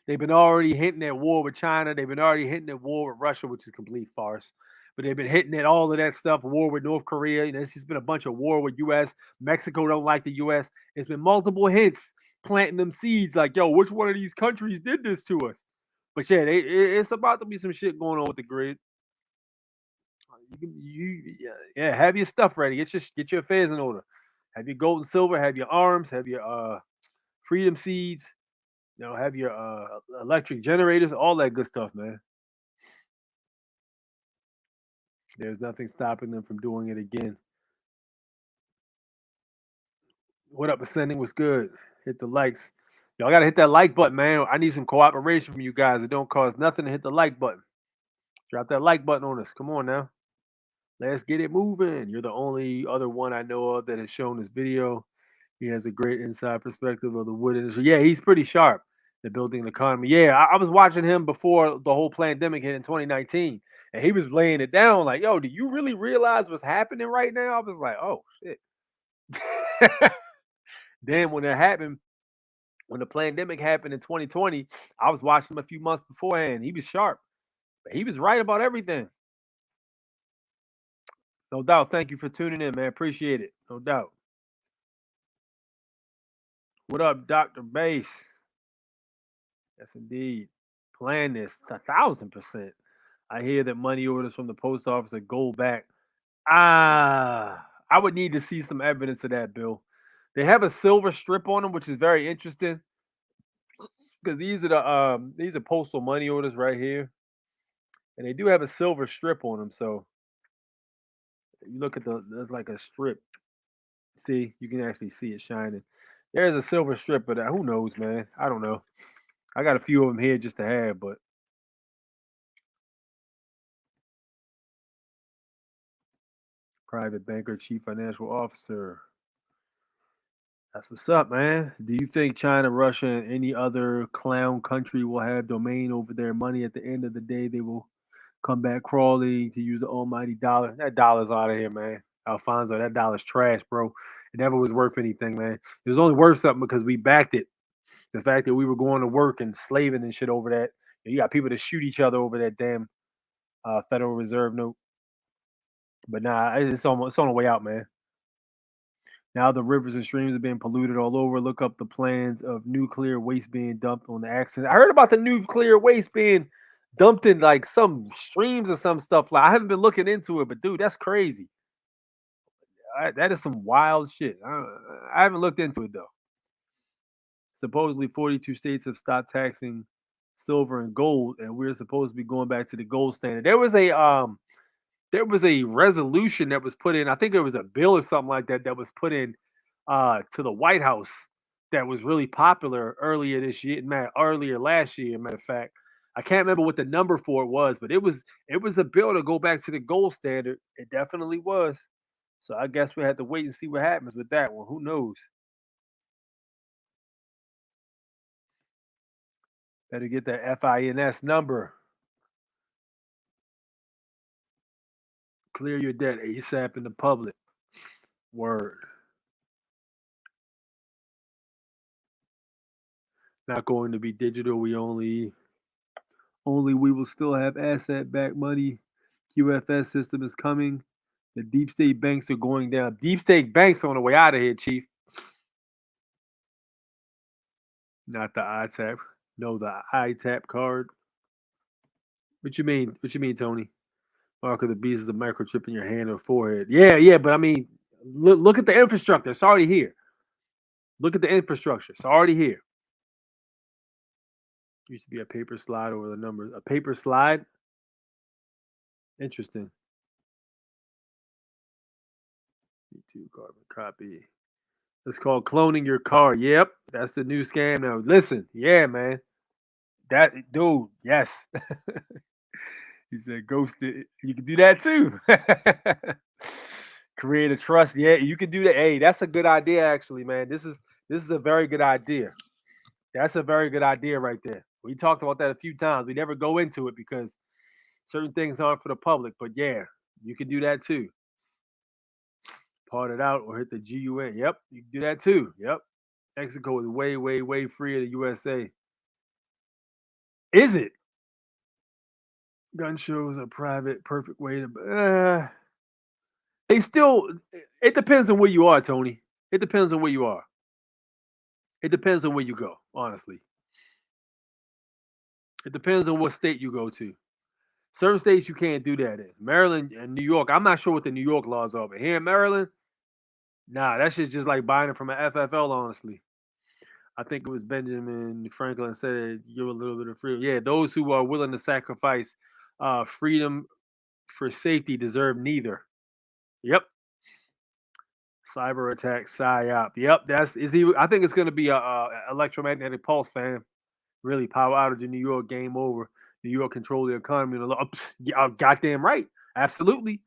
They've been already hinting at war with China. They've been already hinting at war with Russia, which is a complete farce. But they've been hitting at all of that stuff, war with North Korea. It's just been a bunch of war with U.S. Mexico don't like the U.S. It's been multiple hints planting them seeds like, yo, which one of these countries did this to us? But yeah, it's about to be some shit going on with the grid. Have your stuff ready. Get your affairs in order. Have your gold and silver, have your arms, have your freedom seeds, have your electric generators, all that good stuff, man. There's nothing stopping them from doing it again. What up, Ascending? What's good? Hit the likes. Y'all gotta hit that like button, man. I need some cooperation from you guys. It don't cost nothing to hit the like button. Drop that like button on us. Come on now. Let's get it moving. You're the only other one I know of that has shown this video. He has a great inside perspective of the wood industry. Yeah, he's pretty sharp. The building economy. Yeah, I was watching him before the whole pandemic hit in 2019, and he was laying it down like, "Yo, do you really realize what's happening right now?" I was like, "Oh shit." Then when it happened, when the pandemic happened in 2020, I was watching him a few months beforehand. He was sharp. But he was right about everything. No doubt. Thank you for tuning in, man. Appreciate it. No doubt. What up, Dr. Bass? Yes, indeed. Plan this 1,000%. I hear that money orders from the post office are gold back. I would need to see some evidence of that, Bill. They have a silver strip on them, which is very interesting because these are postal money orders right here, and they do have a silver strip on them. So you look at there's like a strip. See, you can actually see it shining. There's a silver strip, but who knows, man? I don't know. I got a few of them here just to have, but private banker, chief financial officer. That's what's up, man. Do you think China, Russia, and any other clown country will have domain over their money at the end of the day? They will come back crawling to use the almighty dollar. That dollar's out of here, man. Alfonso, that dollar's trash, bro. It never was worth anything, man. It was only worth something because we backed it. The fact that we were going to work and slaving and shit over that. You got people to shoot each other over that damn Federal Reserve note. But nah, it's on the way out, man. Now the rivers and streams are being polluted all over. Look up the plans of nuclear waste being dumped on the accident. I heard about the nuclear waste being dumped in like some streams or some stuff. Like I haven't been looking into it, but dude, that's crazy. That is some wild shit. I haven't looked into it though. Supposedly 42 states have stopped taxing silver and gold, and we're supposed to be going back to the gold standard. There was a resolution that was put in. I think it was a bill or something like that that was put in to the White House that was really popular earlier this year, earlier last year. Matter of fact, I can't remember what the number for it was, but it was a bill to go back to the gold standard. It definitely was. So I guess we had to wait and see what happens with that one. Who knows? Better get that FINS number. Clear your debt ASAP in the public. Word. Not going to be digital. We only we will still have asset backed money. QFS system is coming. The deep state banks are going down. Deep state banks on the way out of here, Chief. Not the iTap. No, the iTap card. What you mean? What you mean, Tony? Mark of the beast is a microchip in your hand or forehead. Yeah, but I mean, look at the infrastructure. It's already here. Look at the infrastructure. It's already here. Used to be a paper slide over the numbers. A paper slide? Interesting. E2 carbon copy. It's called cloning your car. Yep, that's the new scam now. Listen, yeah, man. That dude, yes. He said ghosted. You can do that too. Create a trust. Yeah, you can do that. Hey, that's a good idea, actually, man. This is a very good idea. That's a very good idea right there. We talked about that a few times. We never go into it because certain things aren't for the public. But yeah, you can do that too. Part it out or hit the GUN. Yep, you can do that too. Yep. Mexico is way, way, way freer than USA. Is it? Gun shows a private, perfect way to. They still. It depends on where you are, Tony. It depends on where you are. It depends on where you go. Honestly, it depends on what state you go to. Certain states you can't do that in. Maryland and New York. I'm not sure what the New York laws are, but here in Maryland, Nah, that shit's just like buying it from an FFL, honestly. I think it was Benjamin Franklin said, "Give a little bit of freedom." Yeah, those who are willing to sacrifice freedom for safety deserve neither. Yep. Cyber attack, psyop. Yep, that's is he. I think it's going to be a electromagnetic pulse, fam. Really, power outage in New York, game over. New York control the economy. Yeah, goddamn right. Absolutely.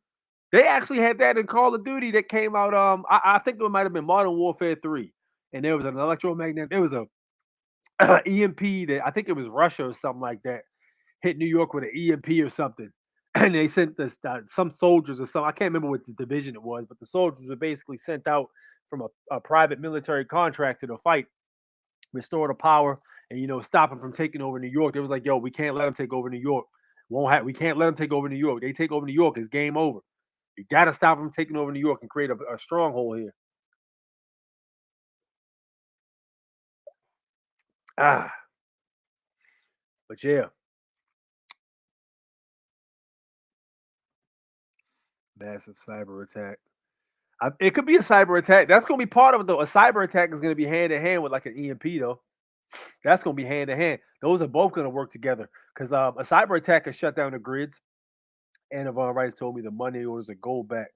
They actually had that in Call of Duty that came out. I think it might have been Modern Warfare 3. And there was an electromagnetic, there was a EMP that I think it was Russia or something like that hit New York with an EMP or something. And they sent this some soldiers or something. I can't remember what the division it was, but the soldiers were basically sent out from a private military contractor to fight, restore the power, and stop them from taking over New York. It was like, yo, we can't let them take over New York. We can't let them take over New York. They take over New York, it's game over. You got to stop them taking over New York and create a stronghold here. Ah, but yeah, massive cyber attack. It could be a cyber attack. That's going to be part of it, though. A cyber attack is going to be hand in hand with like an EMP, though. That's going to be hand in hand. Those are both going to work together because a cyber attack can shut down the grids. And Yvonne Rice told me the money orders a gold back.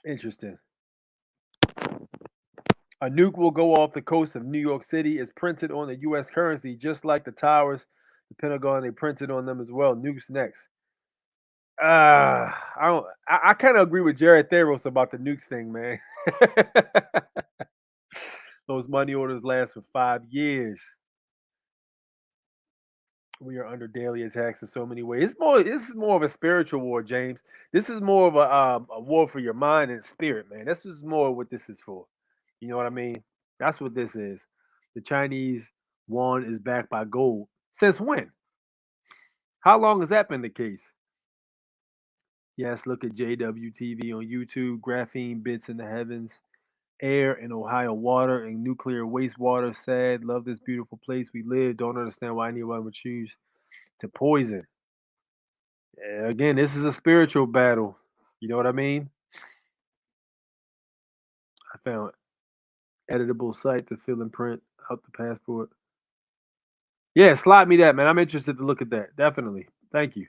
Interesting. A nuke will go off the coast of New York City. It's printed on the U.S. currency, just like the towers. The Pentagon, they printed on them as well. Nukes next. I don't. I kind of agree with Jared Theros about the nukes thing, man. Those money orders last for 5 years. We are under daily attacks in so many ways. This is more of a spiritual war, James. This is more of a war for your mind and spirit, man. This is more what this is for. You know what I mean? That's what this is. The Chinese yuan is backed by gold. Since when? How long has that been the case? Yes, look at JWTV on YouTube. Graphene bits in the heavens. Air and Ohio water and nuclear wastewater. Sad. Love this beautiful place we live. Don't understand why anyone would choose to poison. Again, this is a spiritual battle. You know what I mean? I found editable site to fill and print out the passport. Yeah, slide me that, man. I'm interested to look at that. Definitely. Thank you.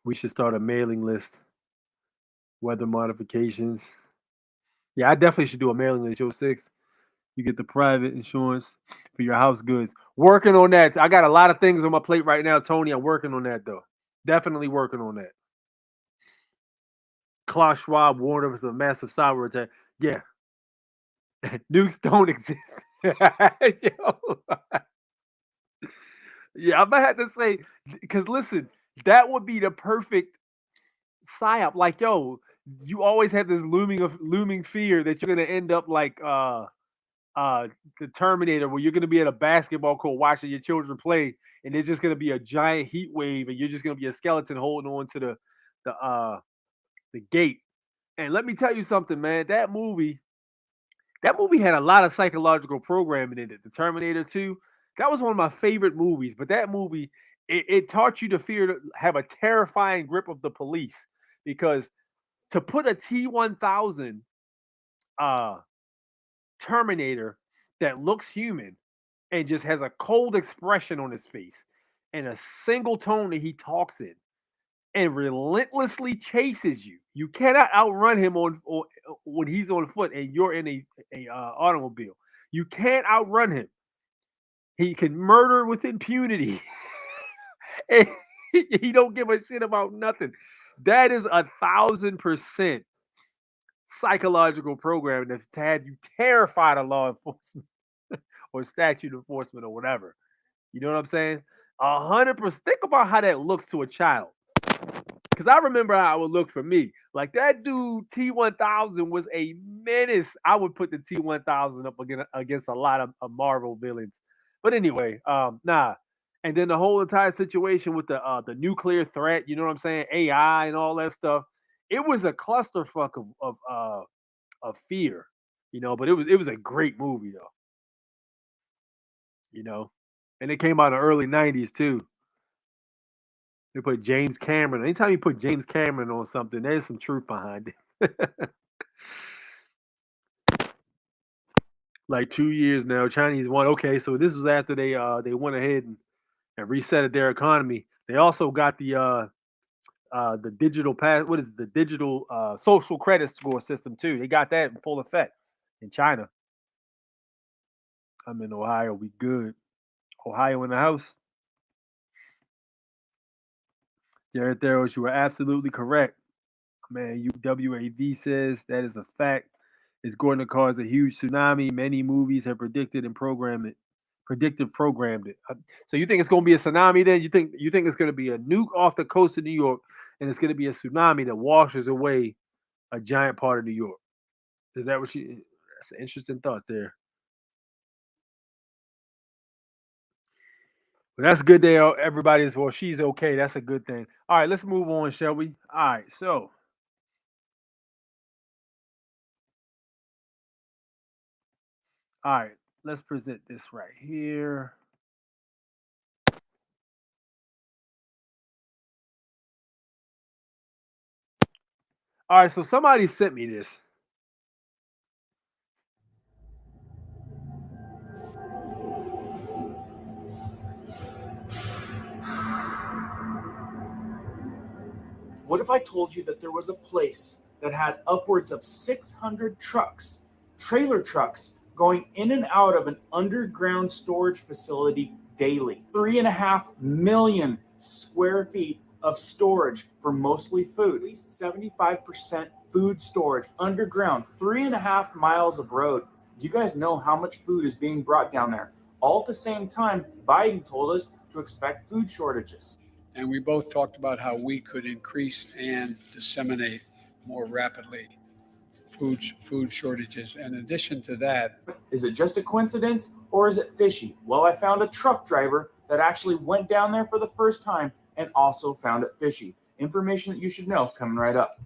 We should start a mailing list. Weather modifications. Yeah, I definitely should do a mailing list. Yo, 6. You get the private insurance for your house goods. Working on that. I got a lot of things on my plate right now, Tony. I'm working on that, though. Definitely working on that. Klaus Schwab warned of a massive cyber attack. Yeah. Nukes don't exist. Yo. Yeah, I'm gonna have to say, because listen, that would be the perfect psyop. Like, yo, you always have this looming fear that you're gonna end up like the Terminator, where you're gonna be at a basketball court watching your children play, and there's just gonna be a giant heat wave, and you're just gonna be a skeleton holding on to the gate. And let me tell you something, man. That movie had a lot of psychological programming in it. The Terminator 2, that was one of my favorite movies. But that movie, it taught you to have a terrifying grip of the police, because to put a T-1000 uh, Terminator that looks human and just has a cold expression on his face and a single tone that he talks in and relentlessly chases you. You cannot outrun him when he's on foot and you're in a automobile. You can't outrun him. He can murder with impunity, and he don't give a shit about nothing. That is 1,000% psychological programming that's had you terrified of law enforcement or statute enforcement or whatever. You know what I'm saying? 100%. Think about how that looks to a child. Because I remember how it would look for me. Like, that dude T-1000 was a menace. I would put the T-1000 up against a lot of Marvel villains. But anyway, nah. And then the whole entire situation with the nuclear threat, you know what I'm saying? AI and all that stuff. It was a clusterfuck of fear, but it was a great movie though, you know. And it came out in the early 90s too. They put James Cameron. Anytime you put James Cameron on something, there's some truth behind it. Like 2 years now, Chinese won. Okay, so this was after they went ahead and resetted their economy. They also got the digital pass. What is it? The digital social credit score system too? They got that in full effect in China. I'm in Ohio. We good. Ohio in the house. Jared Theros, you were absolutely correct. Man, UWAV says that is a fact. It's going to cause a huge tsunami. Many movies have predicted and programmed it. Programmed it. So you think it's going to be a tsunami? Then you think it's going to be a nuke off the coast of New York, and it's going to be a tsunami that washes away a giant part of New York. Is that what you? That's an interesting thought there. But that's a good day. Everybody's well. She's okay. That's a good thing. All right, let's move on, shall we? All right, so. All right, let's present this right here. All right, so somebody sent me this. What if I told you that there was a place that had upwards of 600 trucks, trailer trucks, going in and out of an underground storage facility daily? 3.5 million square feet of storage for mostly food. At least 75% food storage underground, 3.5 miles of road. Do you guys know how much food is being brought down there? All at the same time, Biden told us to expect food shortages. And we both talked about how we could increase and disseminate more rapidly food shortages. And in addition to that, is it just a coincidence or is it fishy? Well, I found a truck driver that actually went down there for the first time and also found it fishy. Information that you should know coming right up.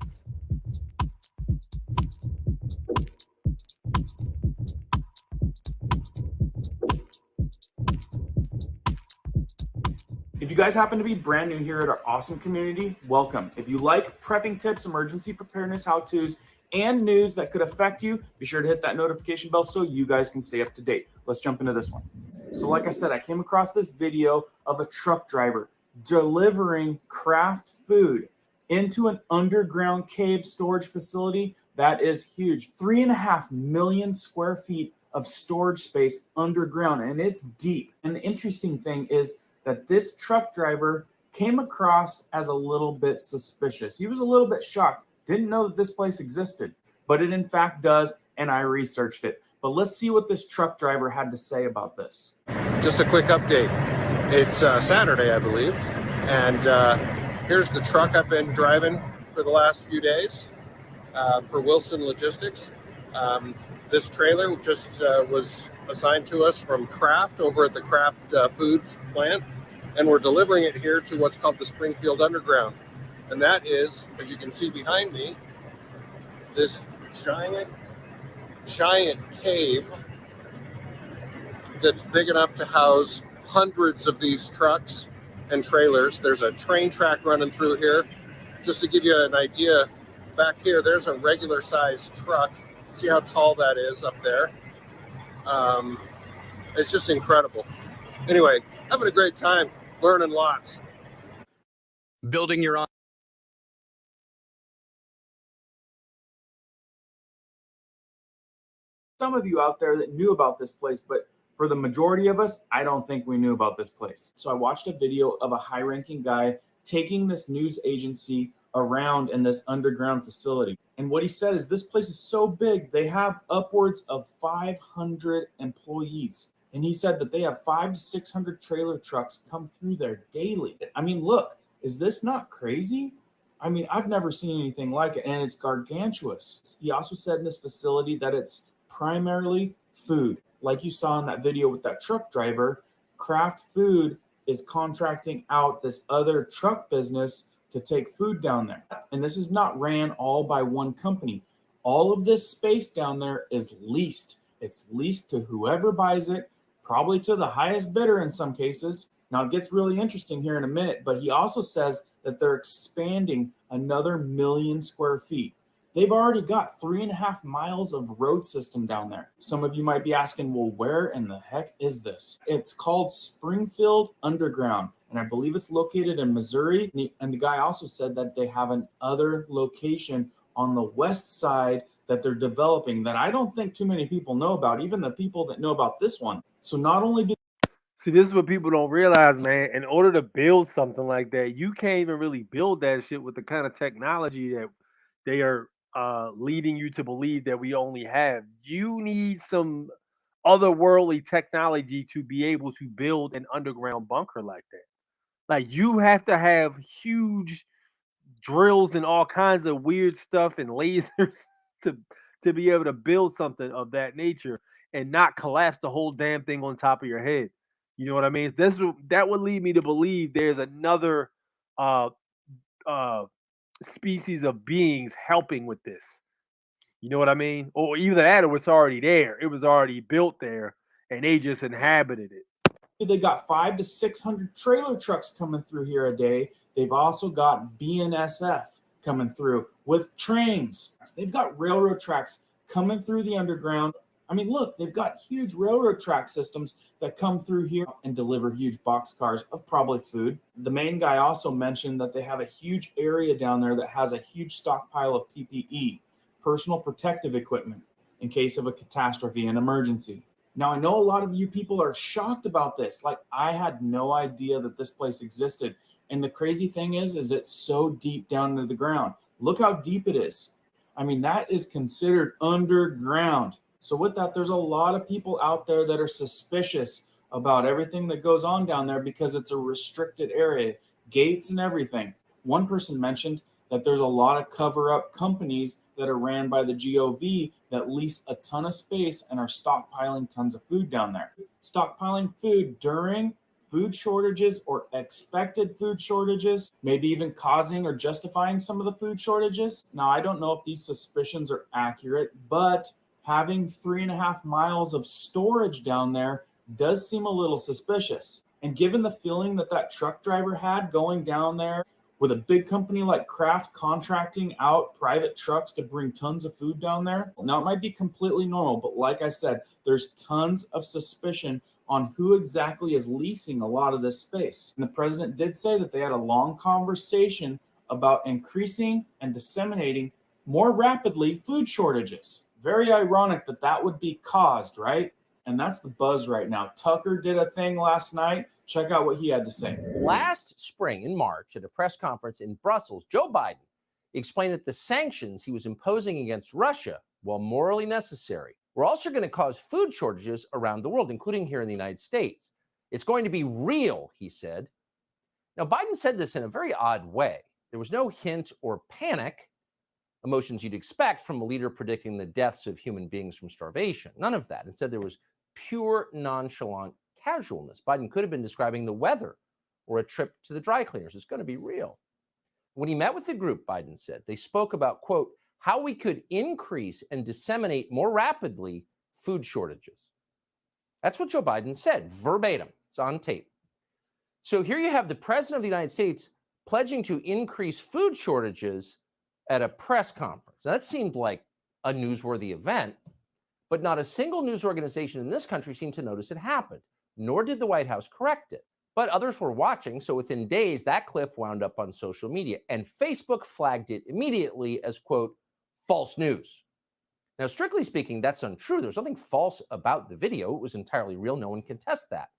If you guys happen to be brand new here at our awesome community, welcome. If you like prepping tips, emergency preparedness how-tos, and news that could affect you, be sure to hit that notification bell so you guys can stay up to date. Let's jump into this one. So like I said, I came across this video of a truck driver delivering craft food into an underground cave storage facility that is huge. 3.5 million square feet of storage space underground, and it's deep. And the interesting thing is that this truck driver came across as a little bit suspicious. He was a little bit shocked, didn't know that this place existed, but it in fact does, and I researched it. But let's see what this truck driver had to say about this. Just a quick update. It's Saturday, I believe, and here's the truck I've been driving for the last few days for Wilson Logistics. This trailer just was assigned to us from Kraft over at the Kraft Foods plant, and we're delivering it here to what's called the Springfield Underground. And that is, as you can see behind me, this giant cave that's big enough to house hundreds of these trucks and trailers. There's a train track running through here. Just to give you an idea, back here, there's a regular sized truck. See how tall that is up there. It's just incredible. Anyway, having a great time, learning lots. Building your own. Some of you out there that knew about this place, but for the majority of us, I don't think we knew about this place. So I watched a video of a high-ranking guy taking this news agency around in this underground facility. And what he said is this place is so big, they have upwards of 500 employees. And he said that they have 500 to 600 trailer trucks come through there daily. I mean, look, is this not crazy? I mean, I've never seen anything like it, and it's gargantuous. He also said in this facility that it's primarily food. Like you saw in that video with that truck driver, Kraft Food is contracting out this other truck business to take food down there. And this is not ran all by one company. All of this space down there is leased. It's leased to whoever buys it, probably to the highest bidder in some cases. Now, it gets really interesting here in a minute, but he also says that they're expanding another 1 million square feet. They've already got 3.5 miles of road system down there. Some of you might be asking, well, where in the heck is this? It's called Springfield Underground, and I believe it's located in Missouri. And the guy also said that they have another location on the west side that they're developing that I don't think too many people know about, even the people that know about this one. So not only do See, this is what people don't realize, man. In order to build something like that, you can't even really build that shit with the kind of technology that they are leading you to believe that we only have. You need some otherworldly technology to be able to build an underground bunker like that. Like you have to have huge drills and all kinds of weird stuff and lasers to to be able to build something of that nature and not collapse the whole damn thing on top of your head. You know what I mean? That would lead me to believe there's another uh uh species of beings helping with this. You know what I mean? Or either that or it's already there. It was already built there and they just inhabited it. they got 500 to 600 trailer trucks coming through here a day. They've also got BNSF coming through with trains. They've got railroad tracks coming through the underground. I mean, look, they've got huge railroad track systems that come through here and deliver huge boxcars of probably food. The main guy also mentioned that they have a huge area down there that has a huge stockpile of PPE, personal protective equipment, in case of a catastrophe and emergency. Now, I know a lot of you people are shocked about this. Like, I had no idea that this place existed. And the crazy thing is it's so deep down into the ground. Look how deep it is. I mean, that is considered underground. So with that, there's a lot of people out there that are suspicious about everything that goes on down there because it's a restricted area, gates and everything. One person mentioned that there's a lot of cover-up companies that are ran by the GOV that lease a ton of space and are stockpiling tons of food down there. Stockpiling food during food shortages or expected food shortages, maybe even causing or justifying some of the food shortages. Now, I don't know if these suspicions are accurate, but having 3.5 miles of storage down there does seem a little suspicious. And given the feeling that that truck driver had going down there with a big company like Kraft contracting out private trucks to bring tons of food down there, now it might be completely normal, but like I said, there's tons of suspicion on who exactly is leasing a lot of this space. And the president did say that they had a long conversation about increasing and disseminating more rapidly food shortages. Very ironic that that would be caused, right? And that's the buzz right now. Tucker did a thing last night. Check out what he had to say. Last spring in March at a press conference in Brussels, Joe Biden explained that the sanctions he was imposing against Russia, while morally necessary, were also going to cause food shortages around the world, including here in the United States. It's going to be real, he said. Now, Biden said this in a very odd way. There was no hint or panic, emotions you'd expect from a leader predicting the deaths of human beings from starvation. None of that. Instead, there was pure nonchalant casualness. Biden could have been describing the weather or a trip to the dry cleaners. It's going to be real. When he met with the group, Biden said, they spoke about, quote, how we could increase and disseminate more rapidly food shortages. That's what Joe Biden said, verbatim. It's on tape. So here you have the president of the United States pledging to increase food shortages at a press conference. Now, that seemed like a newsworthy event, but not a single news organization in this country seemed to notice it happened, nor did the White House correct it. But others were watching, so within days, that clip wound up on social media, and Facebook flagged it immediately as, quote, false news. Now, strictly speaking, that's untrue. There's nothing false about the video. It was entirely real. No one can test that.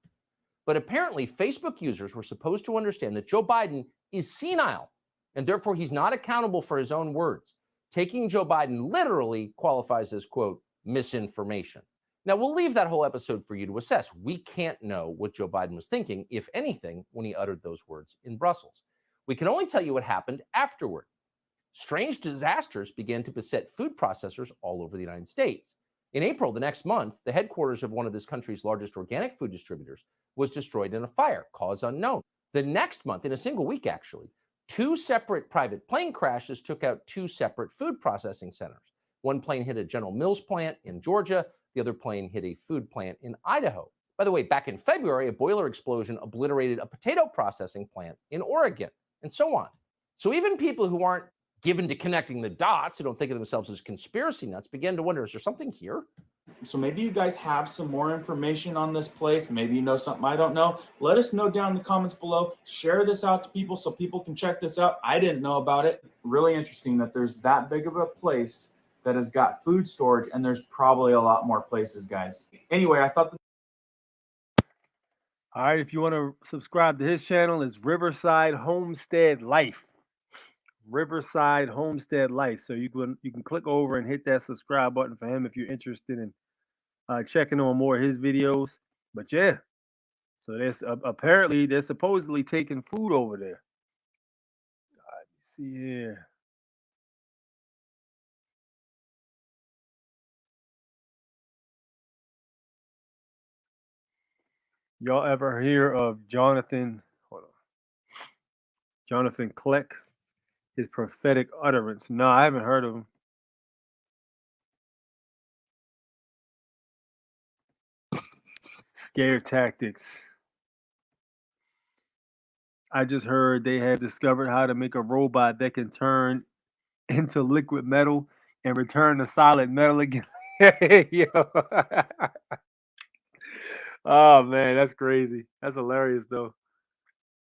But apparently, Facebook users were supposed to understand that Joe Biden is senile, and therefore he's not accountable for his own words. Taking Joe Biden literally qualifies as, quote, misinformation. Now, we'll leave that whole episode for you to assess. We can't know what Joe Biden was thinking, if anything, when he uttered those words in Brussels. We can only tell you what happened afterward. Strange disasters began to beset food processors all over the United States. In April, the next month, the headquarters of one of this country's largest organic food distributors was destroyed in a fire, cause unknown. The next month, in a single week actually, 2 separate private plane crashes took out 2 separate food processing centers. One plane hit a General Mills plant in Georgia. The other plane hit a food plant in Idaho. By the way, back in February, a boiler explosion obliterated a potato processing plant in Oregon, and so on. So even people who aren't given to connecting the dots, who don't think of themselves as conspiracy nuts, begin to wonder, is there something here? So maybe you guys have some more information on this place. Maybe you know something I don't know. Let us know down in the comments below. Share this out to people so people can check this out. I didn't know about it. Really interesting that there's that big of a place that has got food storage, and there's probably a lot more places, guys. Anyway, I thought that All right, if you want to subscribe to his channel, it's Riverside Homestead Life. Riverside Homestead Life. So you can click over and hit that subscribe button for him if you're interested in checking on more of his videos. But yeah, so there's apparently they're supposedly taking food over there. Let me see here. Y'all ever hear of Jonathan? Hold on. Jonathan Kleck, his prophetic utterance. No, I haven't heard of him. Scare tactics. I just heard they have discovered how to make a robot that can turn into liquid metal and return to solid metal again. Yo. Oh man, that's crazy. That's hilarious though.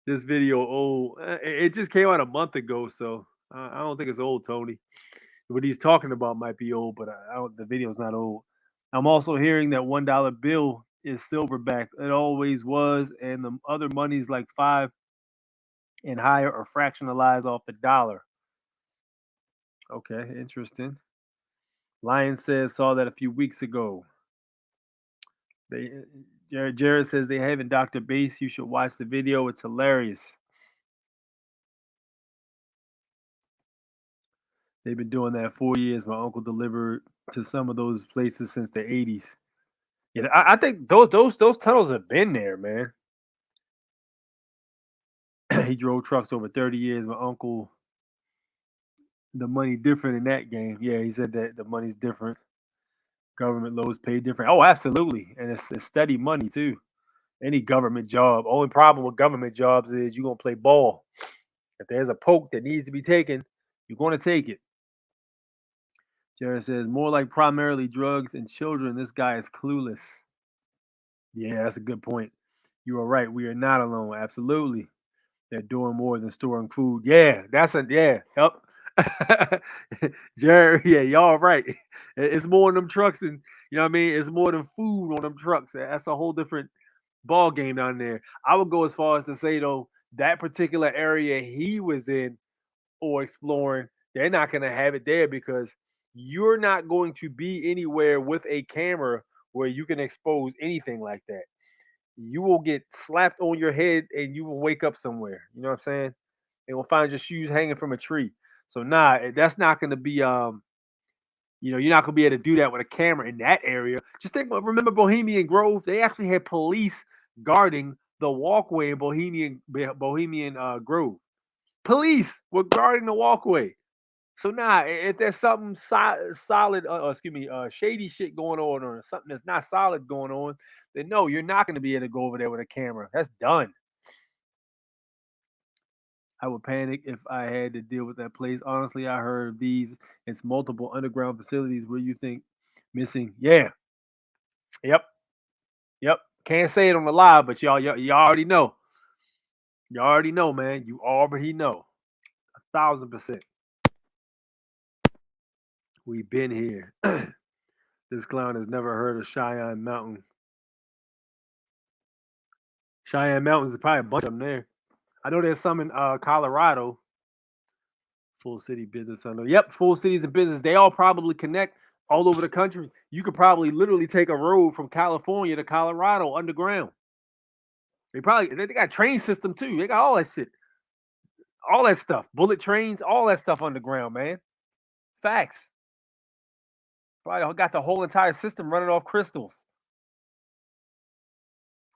This video old. It just came out a month ago, so I don't think it's old, Tony. What he's talking about might be old, but the video's not old. I'm also hearing that $1 bill is silverback. It always was, and the other money's like 5 and higher or fractionalized off the dollar. Okay, interesting. Lion says saw that a few weeks ago. Jared says they haven't Dr. Base. You should watch the video. It's hilarious. They've been doing that 4 years. My uncle delivered to some of those places since the 80s. Yeah, I think those tunnels have been there, man. He drove trucks over 30 years. My uncle, the money different in that game. Yeah, he said that the money's different. Government loads pay different. Oh, absolutely. And it's steady money too. Any government job. Only problem with government jobs is you're going to play ball. If there's a poke that needs to be taken, you're going to take it. Jared says, more like primarily drugs and children. This guy is clueless. Yeah, that's a good point. You are right. We are not alone. Absolutely. They're doing more than storing food. Yeah, Yep. Jared, yeah, y'all right. It's more than them trucks, and you know what I mean? It's more than food on them trucks. That's a whole different ball game down there. I would go as far as to say though, that particular area he was in or exploring, they're not gonna have it there because you're not going to be anywhere with a camera where you can expose anything like that. You will get slapped on your head and you will wake up somewhere. You know what I'm saying? They will find your shoes hanging from a tree. So that's not going to be you're not going to be able to do that with a camera in that area. Just remember Bohemian Grove, they actually had police guarding the walkway in Bohemian Grove. Police were guarding the walkway. So if there's something solid, shady shit going on, or something that's not solid going on, then no, you're not going to be able to go over there with a camera. That's done. I would panic if I had to deal with that place. Honestly, I heard it's multiple underground facilities where you think missing. Yeah. Yep. Can't say it on the live, but y'all already know. You already know, man. You already know. 1,000%. We've been here. This clown has never heard of Cheyenne Mountain. Cheyenne Mountains is probably a bunch of them there. I know there's some in Colorado. Full city business. I know. Yep, full cities and business. They all probably connect all over the country. You could probably literally take a road from California to Colorado underground. They got a train system too. They got all that shit. All that stuff. Bullet trains, all that stuff underground, man. Facts. Probably got the whole entire system running off crystals.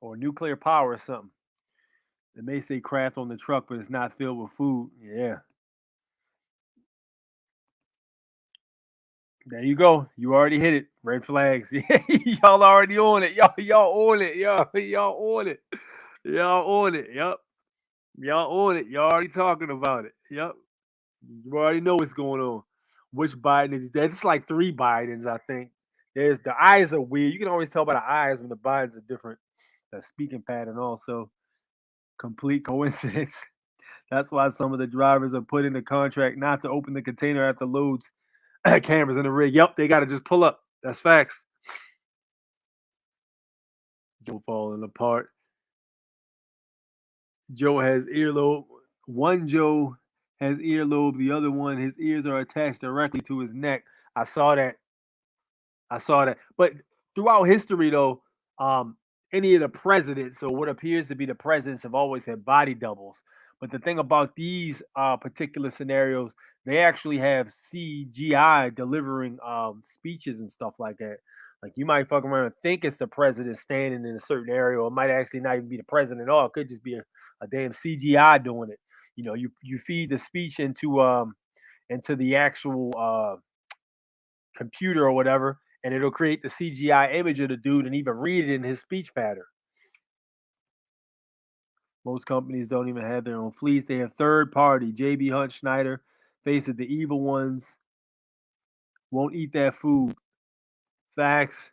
Or nuclear power or something. It may say craft on the truck, but it's not filled with food. Yeah. There you go. You already hit it. Red flags. Y'all already on it. Y'all on it. Y'all on it. Y'all on it. Yep. Y'all on it. Y'all already talking about it. Yep. You already know what's going on. Which Biden is that? It's like 3 Bidens, I think. There's the eyes are weird. You can always tell by the eyes when the Bidens are different. The speaking pattern also. Complete coincidence. That's why some of the drivers are put in the contract not to open the container after loads. Cameras in the rig. Yep, they got to just pull up. That's facts. Joe falling apart. Joe has earlobe. One Joe has earlobe. The other one, his ears are attached directly to his neck. I saw that. But throughout history, though, any of the presidents, so what appears to be the presidents, have always had body doubles. But the thing about these particular scenarios, they actually have CGI delivering speeches and stuff like that. Like you might fuck around and think it's the president standing in a certain area, or it might actually not even be the president at all. It could just be a damn CGI doing it. You know, you feed the speech into the actual computer or whatever, and it'll create the CGI image of the dude and even read it in his speech pattern. Most companies don't even have their own fleets. They have third party. JB Hunt Schneider, face it, the evil ones won't eat that food. Facts.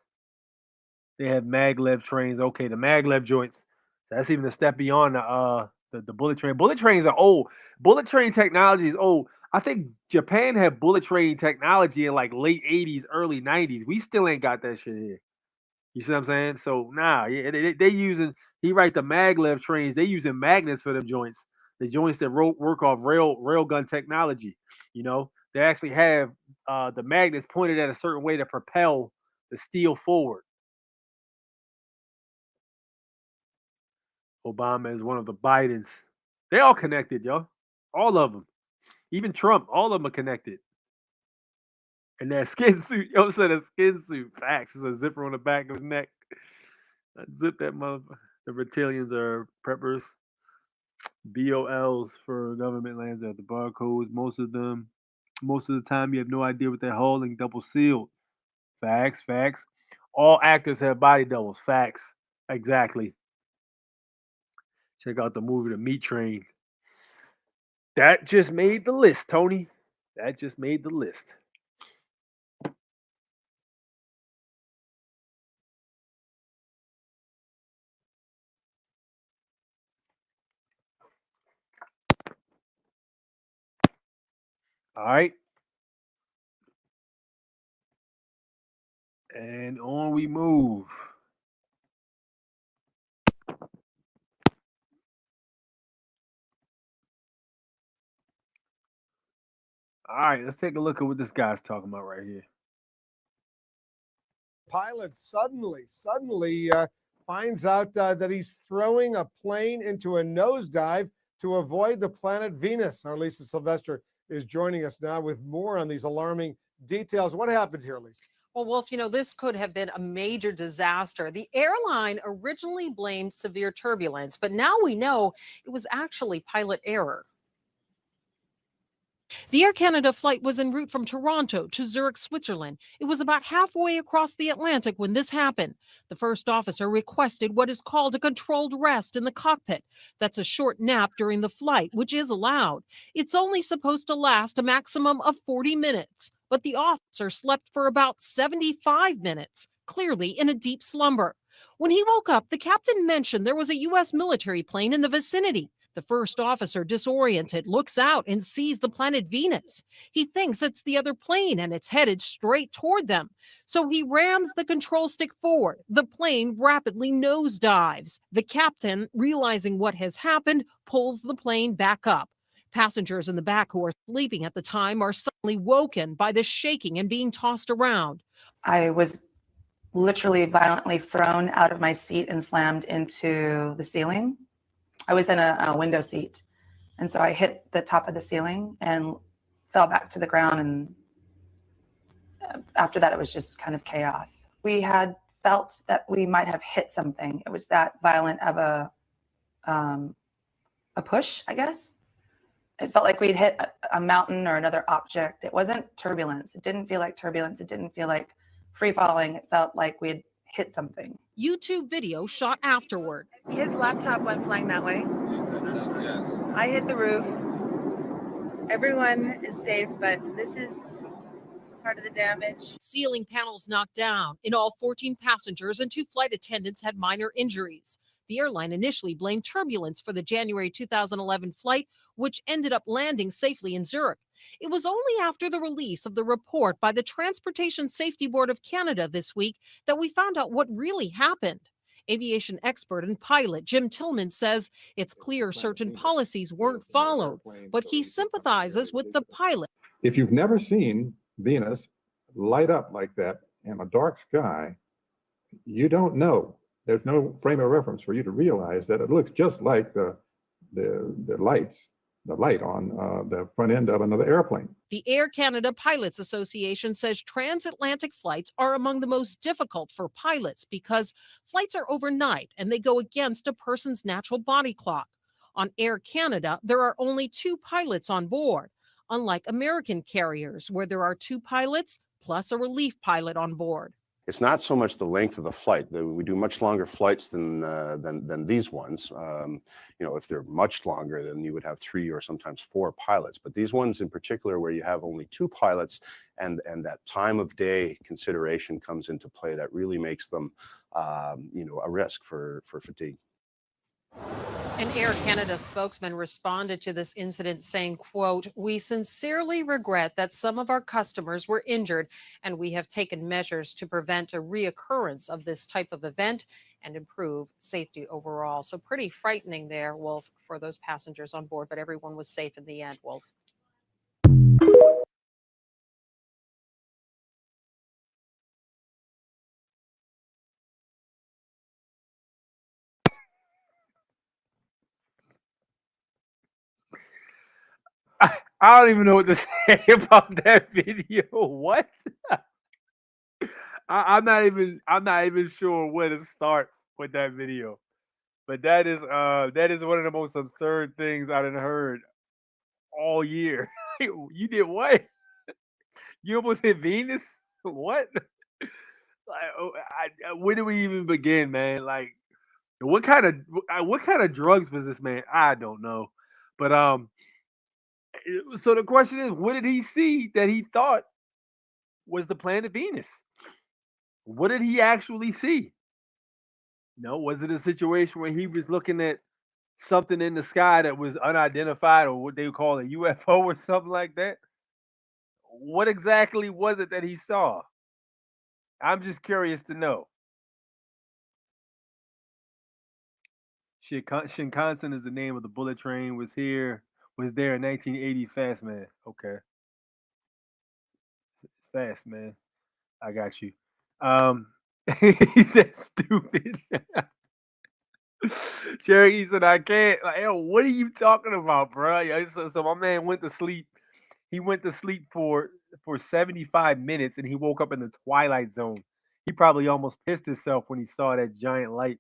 They have maglev trains. Okay, the maglev joints. So that's even a step beyond the bullet train. Bullet trains are old. Bullet train technology is old. I think Japan had bullet train technology in like late 80s, early 90s. We still ain't got that shit here. You see what I'm saying? So yeah, they using the maglev trains. They using magnets for them joints. The joints that work off railgun technology. You know, they actually have the magnets pointed at a certain way to propel the steel forward. Obama is one of the Bidens. They all connected, yo. All of them. Even Trump, all of them are connected. And that skin suit, yo said a skin suit. Facts. It's a zipper on the back of his neck. Zip that motherfucker. The reptilians are preppers. BOLs for government lands at the barcodes. Most of the time, you have no idea what they're holding. Double sealed. Facts. All actors have body doubles. Facts. Exactly. Check out the movie The Meat Train. That just made the list, Tony. That just made the list. All right. And on we move. All right, let's take a look at what this guy's talking about right here. Pilot suddenly finds out that he's throwing a plane into a nosedive to avoid the planet Venus. Our Lisa Sylvester is joining us now with more on these alarming details. What happened here, Lisa? Well, Wolf, this could have been a major disaster. The airline originally blamed severe turbulence, but now we know it was actually pilot error. The Air Canada flight was en route from Toronto to Zurich, Switzerland. It was about halfway across the Atlantic when this happened. The first officer requested what is called a controlled rest in the cockpit. That's a short nap during the flight, which is allowed. It's only supposed to last a maximum of 40 minutes. But the officer slept for about 75 minutes, clearly in a deep slumber. When he woke up, the captain mentioned there was a U.S. military plane in the vicinity. The first officer, disoriented, looks out and sees the planet Venus. He thinks it's the other plane and it's headed straight toward them. So he rams the control stick forward. The plane rapidly nosedives. The captain, realizing what has happened, pulls the plane back up. Passengers in the back who are sleeping at the time are suddenly woken by the shaking and being tossed around. I was literally violently thrown out of my seat and slammed into the ceiling. I was in a window seat, and so I hit the top of the ceiling and fell back to the ground, and after that it was just kind of chaos. We had felt that we might have hit something. It was that violent of a push, I guess. It felt like we'd hit a mountain or another object. It wasn't turbulence. It didn't feel like turbulence. It didn't feel like free falling. It felt like we'd hit something. YouTube video shot afterward. His laptop went flying that way. I hit the roof. Everyone is safe, but this is part of the damage. Ceiling panels knocked down. In all, 14 passengers and 2 flight attendants had minor injuries. The airline initially blamed turbulence for the January 2011 flight, which ended up landing safely in Zurich. It was only after the release of the report by the Transportation Safety Board of Canada this week that we found out what really happened. Aviation expert and pilot Jim Tillman says it's clear certain policies weren't followed, but he sympathizes with the pilot. If you've never seen Venus light up like that in a dark sky, you don't know. There's no frame of reference for you to realize that it looks just like the light on the front end of another airplane. The Air Canada Pilots Association says transatlantic flights are among the most difficult for pilots because flights are overnight and they go against a person's natural body clock. On Air Canada, there are only 2 pilots on board, unlike American carriers where there are 2 pilots plus a relief pilot on board. It's not so much the length of the flight. We do much longer flights than these ones. If they're much longer, then you would have 3 or sometimes 4 pilots. But these ones in particular, where you have only 2 pilots, and that time of day consideration comes into play, that really makes them, a risk for fatigue. An Air Canada spokesman responded to this incident saying, quote, "We sincerely regret that some of our customers were injured, and we have taken measures to prevent a reoccurrence of this type of event and improve safety overall." So pretty frightening there, Wolf, for those passengers on board, but everyone was safe in the end, Wolf. I don't even know what to say about that video. What? I'm not even sure where to start with that video. But that is one of the most absurd things I've heard all year. You did what? You almost hit Venus? What? Where do we even begin, man? Like, what kind of drugs was this man? I don't know. But so the question is, what did he see that he thought was the planet Venus? What did he actually see? Was it a situation where he was looking at something in the sky that was unidentified, or what they would call a UFO or something like that? What exactly was it that he saw? I'm just curious to know. Shinkansen is the name of the bullet train. Was there in 1980. Fast man. Okay. Fast man. I got you. He said stupid. Cherokee said, I can't. Like, yo, what are you talking about, bro? So my man went to sleep. He went to sleep for 75 minutes and he woke up in the twilight zone. He probably almost pissed himself when he saw that giant light.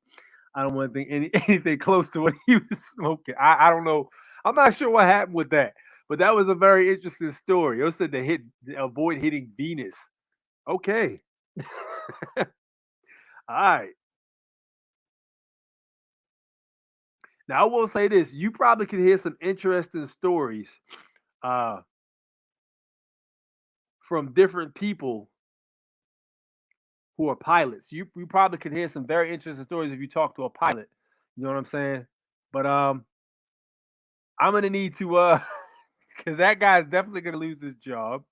I don't want to think anything close to what he was smoking. I don't know. I'm not sure what happened with that, but that was a very interesting story. It said to avoid hitting Venus. Okay. All right. Now, I will say this. You probably could hear some interesting stories from different people who are pilots. You probably could hear some very interesting stories if you talk to a pilot. You know what I'm saying? But I'm going to need to, because that guy's definitely going to lose his job.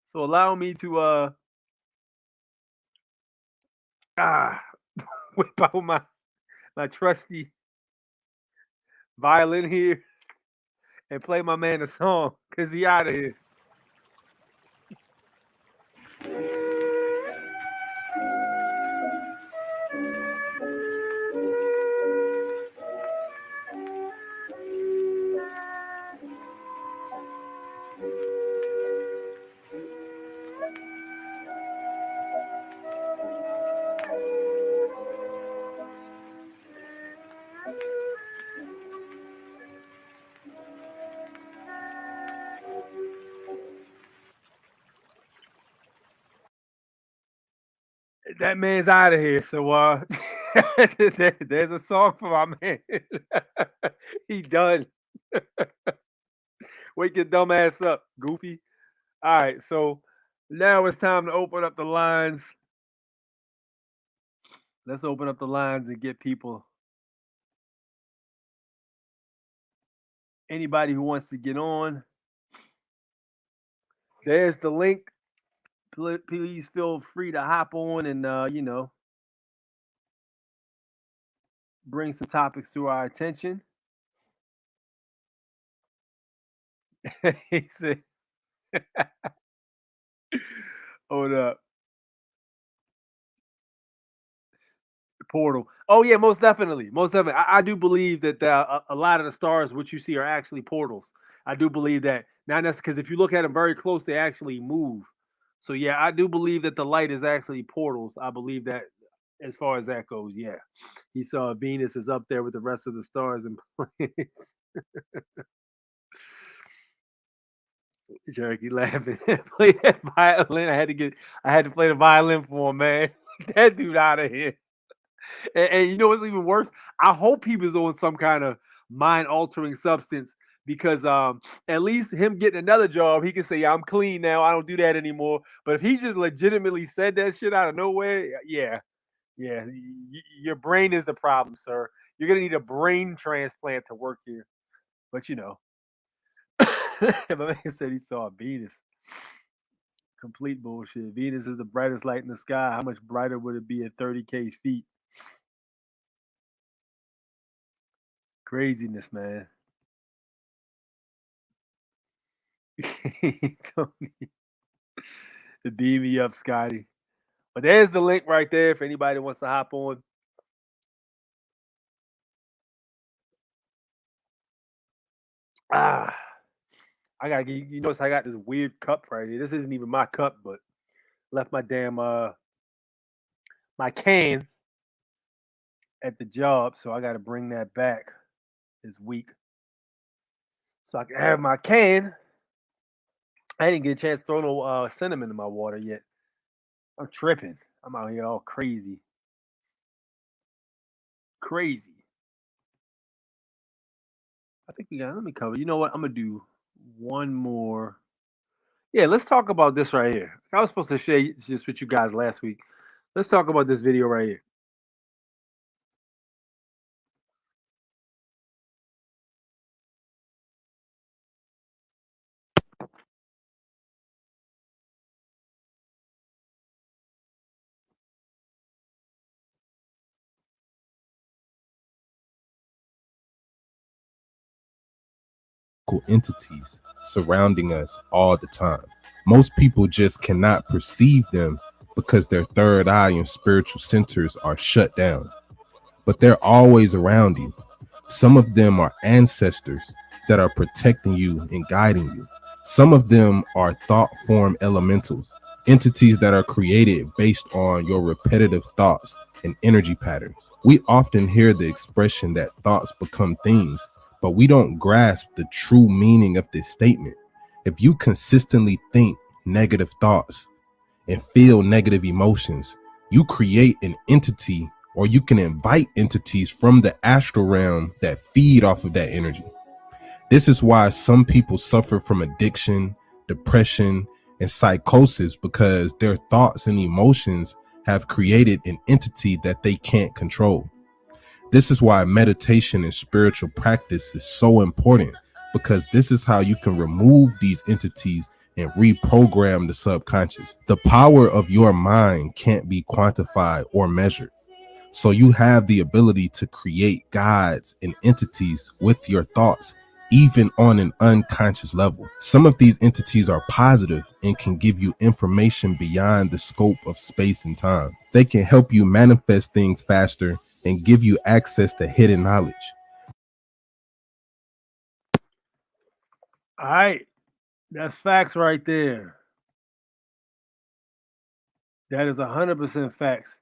So allow me to whip out my trusty violin here and play my man a song because he out of here. that man's out of here. So there's a song for my man. He done. Wake your dumb ass up, Goofy. All right, so now it's time to open up the lines. Let's open up the lines and get people. Anybody who wants to get on, there's the link. Please feel free to hop on and bring some topics to our attention. He said, hold up. Portal. Oh yeah, most definitely. Most definitely. I do believe that a lot of the stars which you see are actually portals. I do believe that. Now that's because if you look at them very close, they actually move. So yeah, I do believe that the light is actually portals. I believe that as far as that goes, yeah. He saw Venus is up there with the rest of the stars and planets. Cherokee laughing. Play that violin. I had to play the violin for him, man. That dude out of here. And you know what's even worse? I hope he was on some kind of mind altering substance because at least him getting another job, he can say, yeah, I'm clean now. I don't do that anymore. But if he just legitimately said that shit out of nowhere, yeah, your brain is the problem, sir. You're gonna need a brain transplant to work here. But my man said he saw Venus. Complete bullshit. Venus is the brightest light in the sky. How much brighter would it be at 30K feet? Craziness, man. Tony, beam me up, Scotty. But there's the link right there if anybody wants to hop on. I gotta get you notice I got this weird cup right here. This isn't even my cup, but left my damn my can at the job, so I gotta bring that back this week. So I can have my can. I didn't get a chance to throw no cinnamon in my water yet. I'm tripping. I'm out here all crazy. Crazy. I think let me cover. You know what? I'm gonna do one more. Yeah, let's talk about this right here. I was supposed to share this with you guys last week. Let's talk about this video right here. Entities surrounding us all the time. Most people just cannot perceive them because their third eye and spiritual centers are shut down. But they're always around you. Some of them are ancestors that are protecting you and guiding you. Some of them are thought form elementals, entities that are created based on your repetitive thoughts and energy patterns. We often hear the expression that thoughts become things, but we don't grasp the true meaning of this statement. If you consistently think negative thoughts and feel negative emotions, you create an entity, or you can invite entities from the astral realm that feed off of that energy. This is why some people suffer from addiction, depression, and psychosis, because their thoughts and emotions have created an entity that they can't control. This is why meditation and spiritual practice is so important, because this is how you can remove these entities and reprogram the subconscious. The power of your mind can't be quantified or measured. So you have the ability to create guides and entities with your thoughts, even on an unconscious level. Some of these entities are positive and can give you information beyond the scope of space and time. They can help you manifest things faster and give you access to hidden knowledge. All right. That's facts right there. That is 100% facts.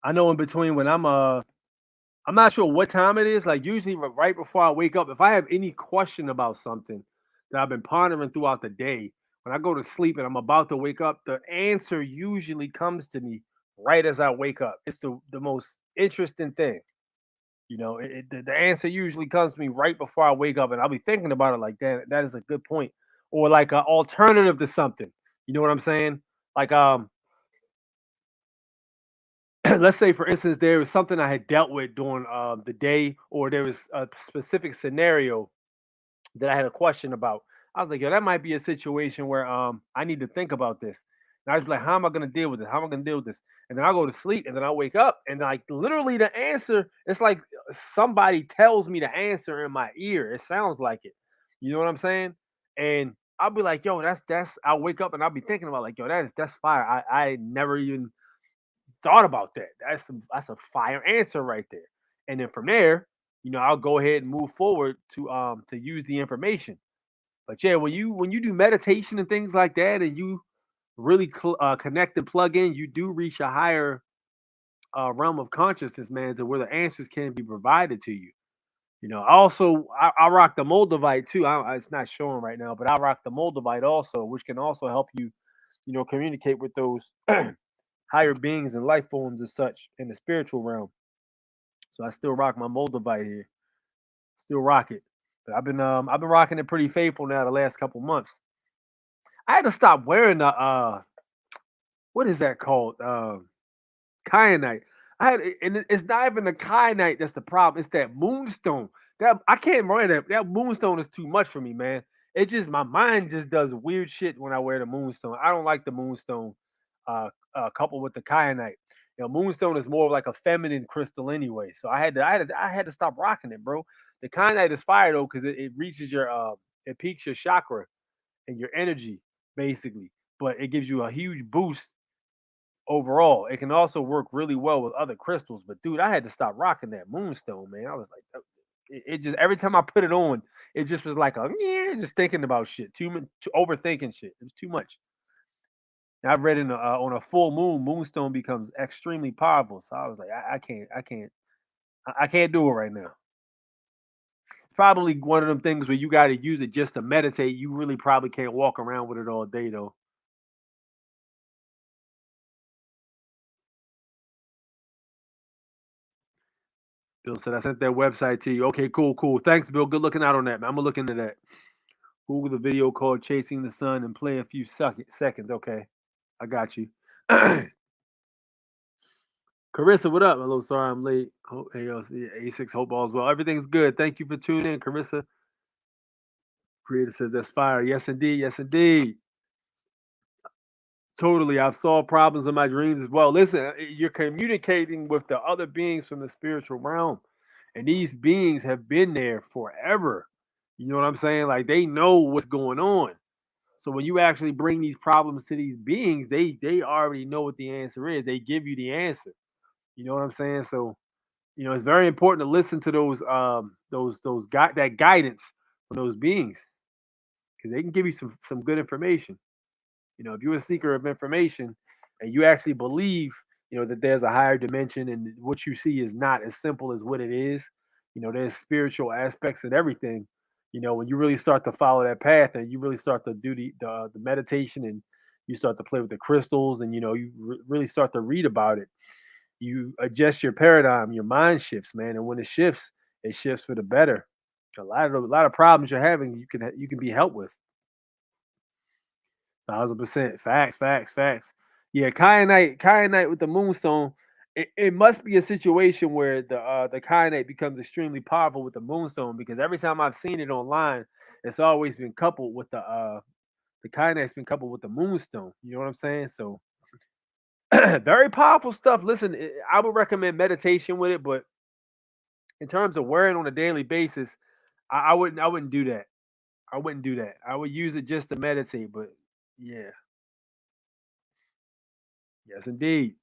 I know in between when I'm not sure what time it is, like usually right before I wake up, if I have any question about something that I've been pondering throughout the day, when I go to sleep and I'm about to wake up, the answer usually comes to me right as I wake up. It's the most interesting thing. The answer usually comes to me right before I wake up, and I'll be thinking about it like that. That is a good point, or like an alternative to something. You know what I'm saying? Like let's say for instance there was something I had dealt with during the day, or there was a specific scenario that I had a question about. I was like, yo, that might be a situation where I need to think about this. And I was like, how am I gonna deal with this? How am I gonna deal with this? And then I go to sleep and then I wake up and like literally the answer, it's like somebody tells me the answer in my ear. It sounds like it. You know what I'm saying? And I'll be like, yo, that's I'll wake up and I'll be thinking about like, yo, that's fire. I never even thought about that. That's a fire answer right there. And then from there, I'll go ahead and move forward to use the information. But yeah, when you do meditation and things like that, and you really connect and plug in, you do reach a higher realm of consciousness, man, to where the answers can be provided to you. Also, I rock the Moldavite too. It's not showing right now, but I rock the Moldavite also, which can also help you, communicate with those higher beings and life forms and such in the spiritual realm. So I still rock my Moldavite here. Still rock it. But I've been rocking it pretty faithful now the last couple months. I had to stop wearing the what is that called? Kyanite. It's not even the kyanite that's the problem. It's that moonstone. That I can't wear that. That moonstone is too much for me, man. It just my mind just does weird shit when I wear the moonstone. I don't like the moonstone coupled with the kyanite. Moonstone is more of like a feminine crystal anyway. So I had to stop rocking it, bro. The kyanite is fire though, because it reaches it peaks your chakra and your energy, basically. But it gives you a huge boost overall. It can also work really well with other crystals. But dude, I had to stop rocking that moonstone, man. I was like, it just every time I put it on, it just was like just thinking about shit, too much, overthinking shit. It was too much. And I've read on a full moon, moonstone becomes extremely powerful. So I was like, I can't do it right now. It's probably one of them things where you got to use it just to meditate. You really probably can't walk around with it all day though. Bill said, I sent that website to you. Okay, cool. Thanks, Bill. Good looking out on that, man. I'm going to look into that. Google the video called Chasing the Sun and play a few seconds. Okay, I got you. Carissa, what up? Hello, sorry I'm late. A6, hope all's well. Everything's good. Thank you for tuning in, Carissa. Creator says, that's fire. Yes, indeed. Yes, indeed. Totally. I've solved problems in my dreams as well. Listen, you're communicating with the other beings from the spiritual realm. And these beings have been there forever. You know what I'm saying? Like they know what's going on. So when you actually bring these problems to these beings, they already know what the answer is. They give you the answer. You know what I'm saying? So, it's very important to listen to those that guidance from those beings, because they can give you some good information. If you're a seeker of information and you actually believe, that there's a higher dimension and what you see is not as simple as what it is, there's spiritual aspects and everything. When you really start to follow that path and you really start to do the meditation and you start to play with the crystals and, you really start to read about it, you adjust your paradigm, your mind shifts, man. And when it shifts for the better. A lot of problems you're having, you can be helped with. 1,000%. Facts. Yeah, kyanite with the moonstone. It must be a situation where the kyanite becomes extremely powerful with the moonstone, because every time I've seen it online, it's always been coupled with the kyanite's been coupled with the moonstone. You know what I'm saying? So very powerful stuff. Listen, I would recommend meditation with it, but in terms of wearing on a daily basis, I wouldn't do that. I wouldn't do that. I would use it just to meditate, but yeah. Yes, indeed.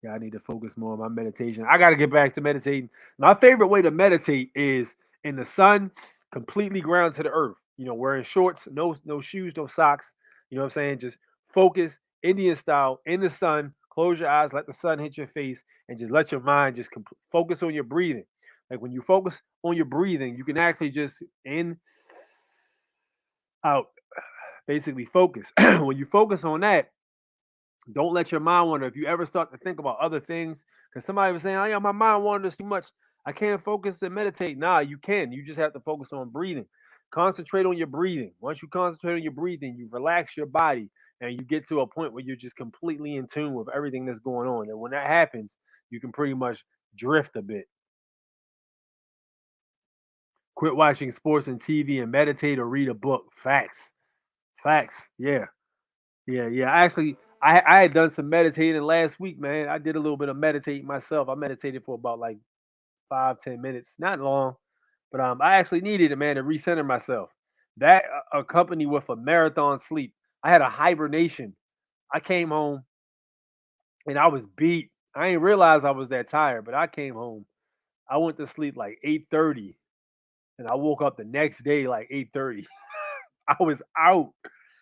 Yeah, I need to focus more on my meditation. I got to get back to meditating. My favorite way to meditate is in the sun, completely grounded to the earth. Wearing shorts, no shoes, no socks. You know what I'm saying? Just focus, Indian style, in the sun. Close your eyes, let the sun hit your face, and just let your mind just focus on your breathing. Like when you focus on your breathing, you can actually just in, out, basically focus. When you focus on that, Don't let your mind wander. If you ever start to think about other things, because somebody was saying, "Oh yeah, my mind wanders too much. I can't focus and meditate." Nah, you can. You just have to focus on breathing. Concentrate on your breathing. Once you concentrate on your breathing, you relax your body and you get to a point where you're just completely in tune with everything that's going on. And when that happens, you can pretty much drift a bit. Quit watching sports and TV and meditate or read a book. Facts. Facts. Yeah. Yeah. I had done some meditating last week, man. I did a little bit of meditating myself. I meditated for about like 5-10 minutes, not long, but I actually needed it, man, to recenter myself. That accompanied with a marathon sleep. I had a hibernation. I came home and I was beat. I didn't realize I was that tired, but I came home. I went to sleep like 8:30, and I woke up the next day like 8:30. I was out.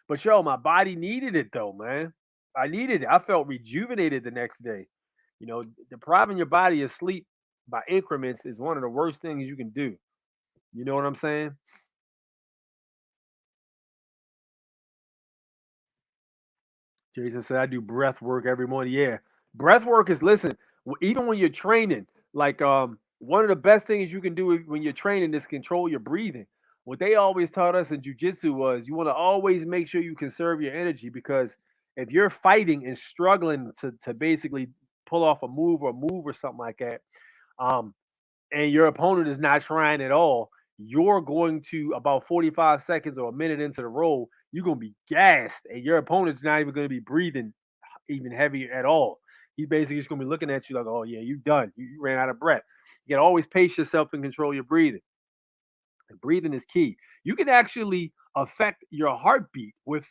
But yo, my body needed it though, man. I needed it. I felt rejuvenated the next day. You know, depriving your body of sleep by increments is one of the worst things you can do. You know what I'm saying? Jason said I do breath work every morning. Yeah. Breath work is listen, even when you're training, like one of the best things you can do when you're training is control your breathing. What they always taught us in jujitsu was you want to always make sure you conserve your energy because if you're fighting and struggling to basically pull off a move or something like that, um, and your opponent is not trying at all, you're going to about 45 seconds or a minute into the roll, you're going to be gassed, and your opponent's not even going to be breathing even heavier at all. He's basically just going to be looking at you like, oh, yeah, you done. You ran out of breath. You got to always pace yourself and control your breathing. And breathing is key. You can actually affect your heartbeat with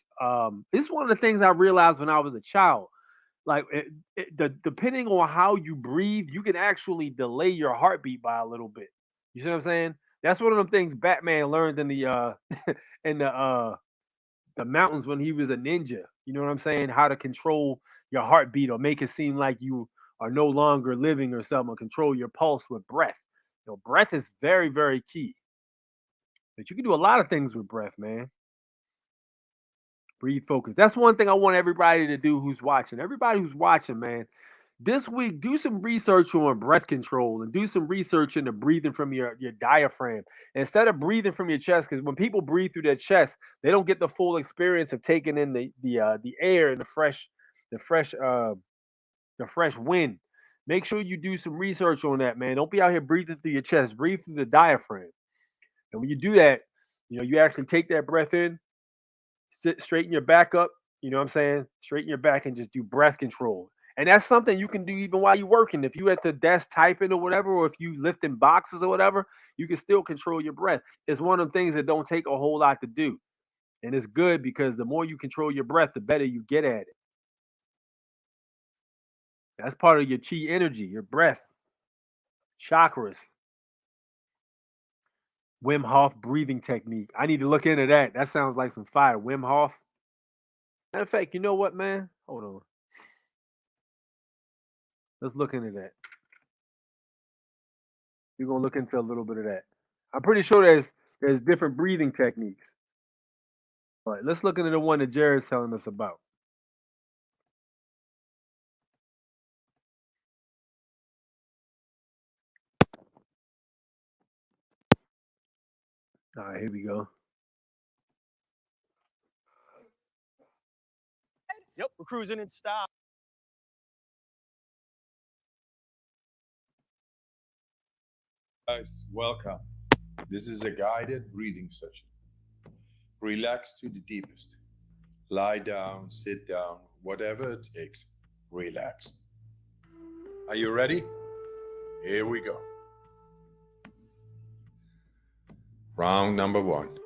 this is one of the things I realized when I was a child. Like depending on how you breathe, you can actually delay your heartbeat by a little bit. You see what I'm saying? That's one of them things Batman learned in the in the mountains when he was a ninja. You know what I'm saying? How to control your heartbeat or make it seem like you are no longer living or something, or control your pulse with breath. You know, breath is very, very key. But you can do a lot of things with breath, man. Breathe focus. That's one thing I want everybody to do who's watching. Everybody who's watching, man, this week, do some research on breath control and do some research into breathing from your diaphragm instead of breathing from your chest. Because when people breathe through their chest, they don't get the full experience of taking in the air and the fresh wind. Make sure you do some research on that, man. Don't be out here breathing through your chest. Breathe through the diaphragm. And when you do that, you know, you actually take that breath in, sit, straighten your back up. You know what I'm saying? Straighten your back and just do breath control. And that's something you can do even while you're working. If you at the desk typing or whatever, or if you lifting boxes or whatever, you can still control your breath. It's one of the things that don't take a whole lot to do. And it's good because the more you control your breath, the better you get at it. That's part of your chi energy, your breath, chakras. Wim Hof breathing technique. I need to look into that. That sounds like some fire. Wim Hof. Matter of fact, you know what, man? Hold on. Let's look into that. We're gonna look into a little bit of that. I'm pretty sure there's different breathing techniques. All right, let's look into the one that Jared's telling us about. All right, here we go. Yep, we're cruising in style. Guys, welcome. This is a guided breathing session. Relax to the deepest. Lie down, sit down, whatever it takes. Relax. Are you ready? Here we go. Round number 1.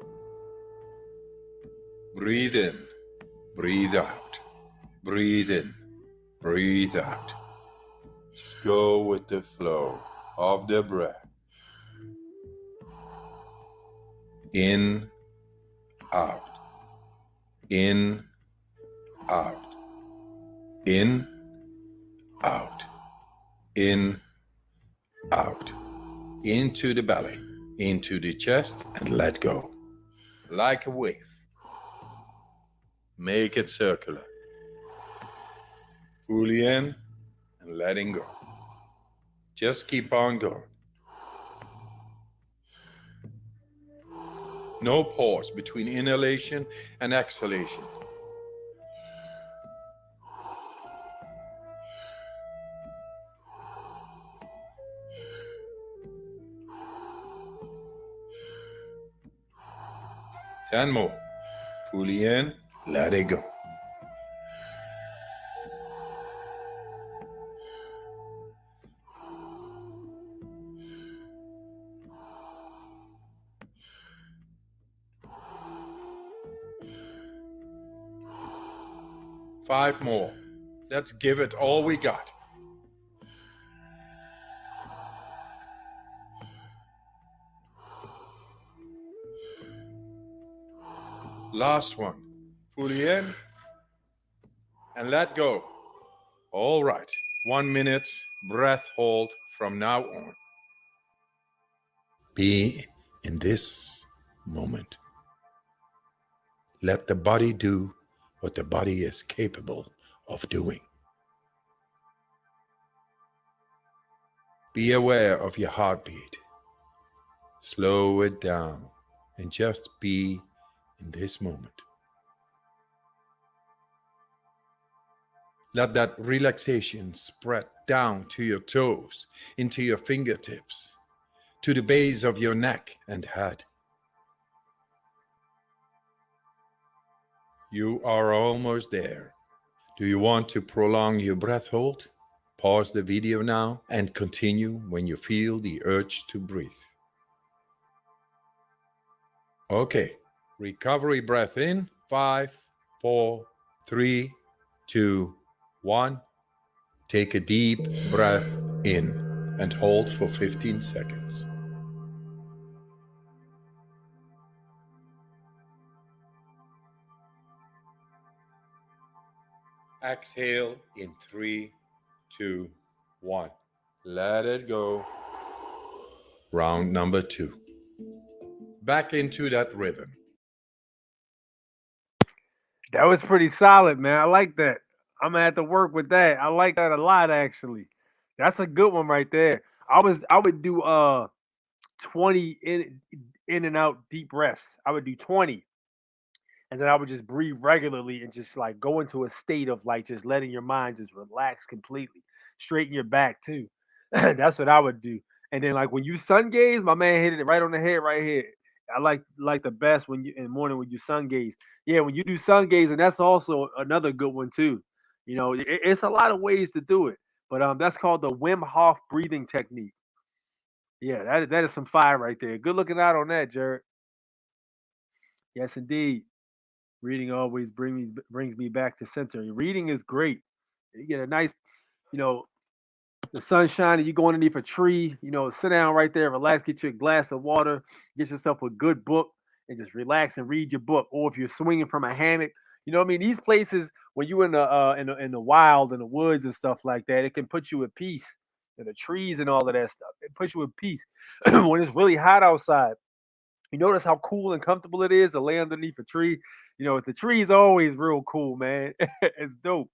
Breathe in, breathe out. Breathe in, breathe out. Just go with the flow of the breath. In, out. In, out. In, out. In, out. Into the belly, into the chest, and let go. Like a wave. Make it circular. fully in and letting go. Just keep on going. No pause between inhalation and exhalation. Ten more. Fully in, let it go. Five more. Let's give it all we got. Last one. Fully in and let go. All right. 1 minute breath hold from now on. Be in this moment. Let the body do what the body is capable of doing. Be aware of your heartbeat. Slow it down and just be in this moment. Let that relaxation spread down to your toes, into your fingertips, to the base of your neck and head. You are almost there. Do you want to prolong your breath hold? Pause the video now and continue when you feel the urge to breathe. Okay, recovery breath in. 5, 4, 3, 2, 1. Take a deep breath in and hold for 15 seconds. Exhale in 3, 2, 1. Let it go. Round number 2. Back into that rhythm. That was pretty solid, man. I like that. I'm gonna have to work with that. I like that a lot, actually. That's a good one right there. I would do 20 in and out deep breaths. I would do 20. And then I would just breathe regularly and just like go into a state of like just letting your mind just relax completely. Straighten your back too. That's what I would do. And then like when you sun gaze, my man hit it right on the head right here. I like the best when you in the morning when you sun gaze. Yeah, when you do sun gaze, and that's also another good one too. You know, it's a lot of ways to do it, but that's called the Wim Hof breathing technique. Yeah, that is some fire right there. Good looking out on that, Jared. Yes, indeed. Reading always brings me back to center. Reading is great. You get a nice, you know, the sun shining, you go underneath a tree, sit down right there, relax, get you a glass of water, get yourself a good book, and just relax and read your book. Or if you're swinging from a hammock, you know what I mean? These places when you're in the wild, in the woods and stuff like that, it can put you at peace. And the trees and all of that stuff, it puts you at peace. When it's really hot outside, you notice how cool and comfortable it is to lay underneath a tree. The tree is always real cool, man. It's dope.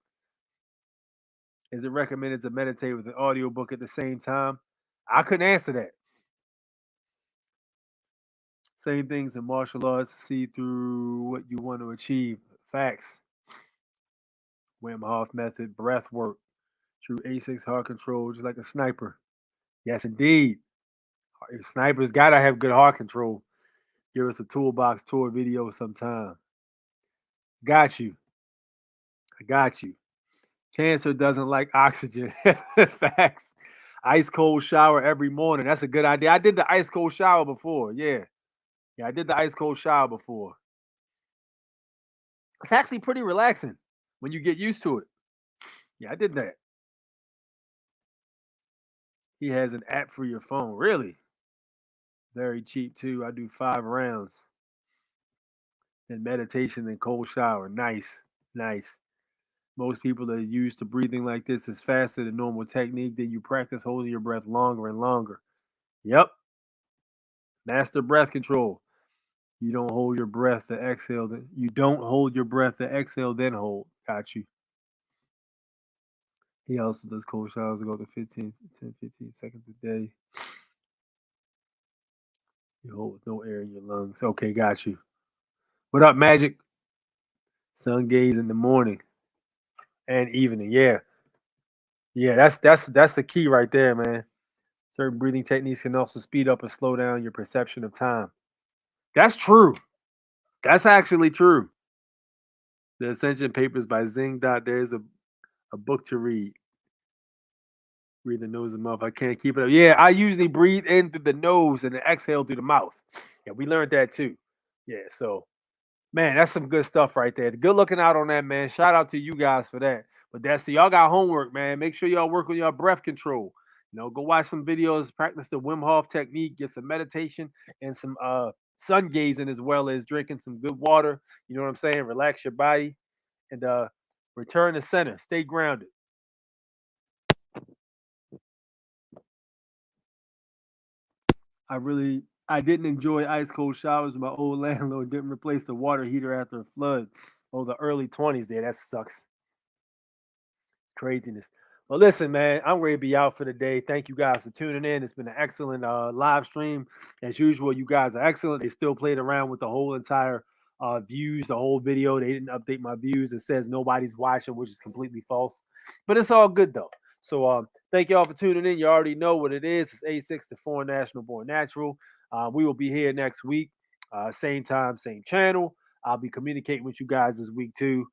Is it recommended to meditate with an audiobook at the same time? I couldn't answer that. Same things in martial arts, see through what you want to achieve. Facts. Wim Hof method, breath work, true A6 heart control, just like a sniper. Yes, indeed. Snipers gotta have good heart control. Give us a toolbox tour video sometime. Got you. I got you. Cancer doesn't like oxygen. Facts. Ice cold shower every morning. That's a good idea. I did the ice cold shower before. Yeah. Yeah, I did the ice cold shower before. It's actually pretty relaxing when you get used to it. Yeah, I did that. He has an app for your phone. Really? Very cheap too. I do 5 rounds. Then meditation, then cold shower. Nice. Nice. Most people are used to breathing like this is faster than normal technique. Then you practice holding your breath longer and longer. Yep. Master breath control. You don't hold your breath to exhale. You don't hold your breath to exhale, then hold. Got you. He also does cold showers that go to 10, 15 seconds a day. You hold with no air in your lungs. Okay, got you. What up, Magic? Sun gaze in the morning and evening. Yeah. Yeah, that's the key right there, man. Certain breathing techniques can also speed up or slow down your perception of time. That's true. That's actually true. The Ascension Papers by Zing Dot. There's a book to read. Breathe the nose and mouth. I can't keep it up. Yeah, I usually breathe in through the nose and then exhale through the mouth. Yeah, we learned that too. Yeah, so man, that's some good stuff right there. Good looking out on that, man. Shout out to you guys for that. But that's y'all got homework, man. Make sure y'all work on your breath control. Go watch some videos, practice the Wim Hof technique, get some meditation and some sun gazing as well as drinking some good water. You know what I'm saying? Relax your body and return to center. Stay grounded. I didn't enjoy ice cold showers. My old landlord didn't replace the water heater after a flood. Oh, the early 20s there. That sucks. Craziness. Well, listen, man, I'm ready to be out for the day. Thank you guys for tuning in. It's been an excellent live stream. As usual, you guys are excellent. They still played around with the whole entire views, the whole video. They didn't update my views. It says nobody's watching, which is completely false. But it's all good, though. So thank y'all for tuning in. You already know what it is. It's 86 to 4 National Born Natural. We will be here next week. Same time, same channel. I'll be communicating with you guys this week, too,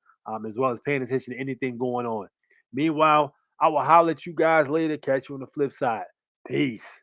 as well as paying attention to anything going on. Meanwhile, I will holler at you guys later. Catch you on the flip side. Peace.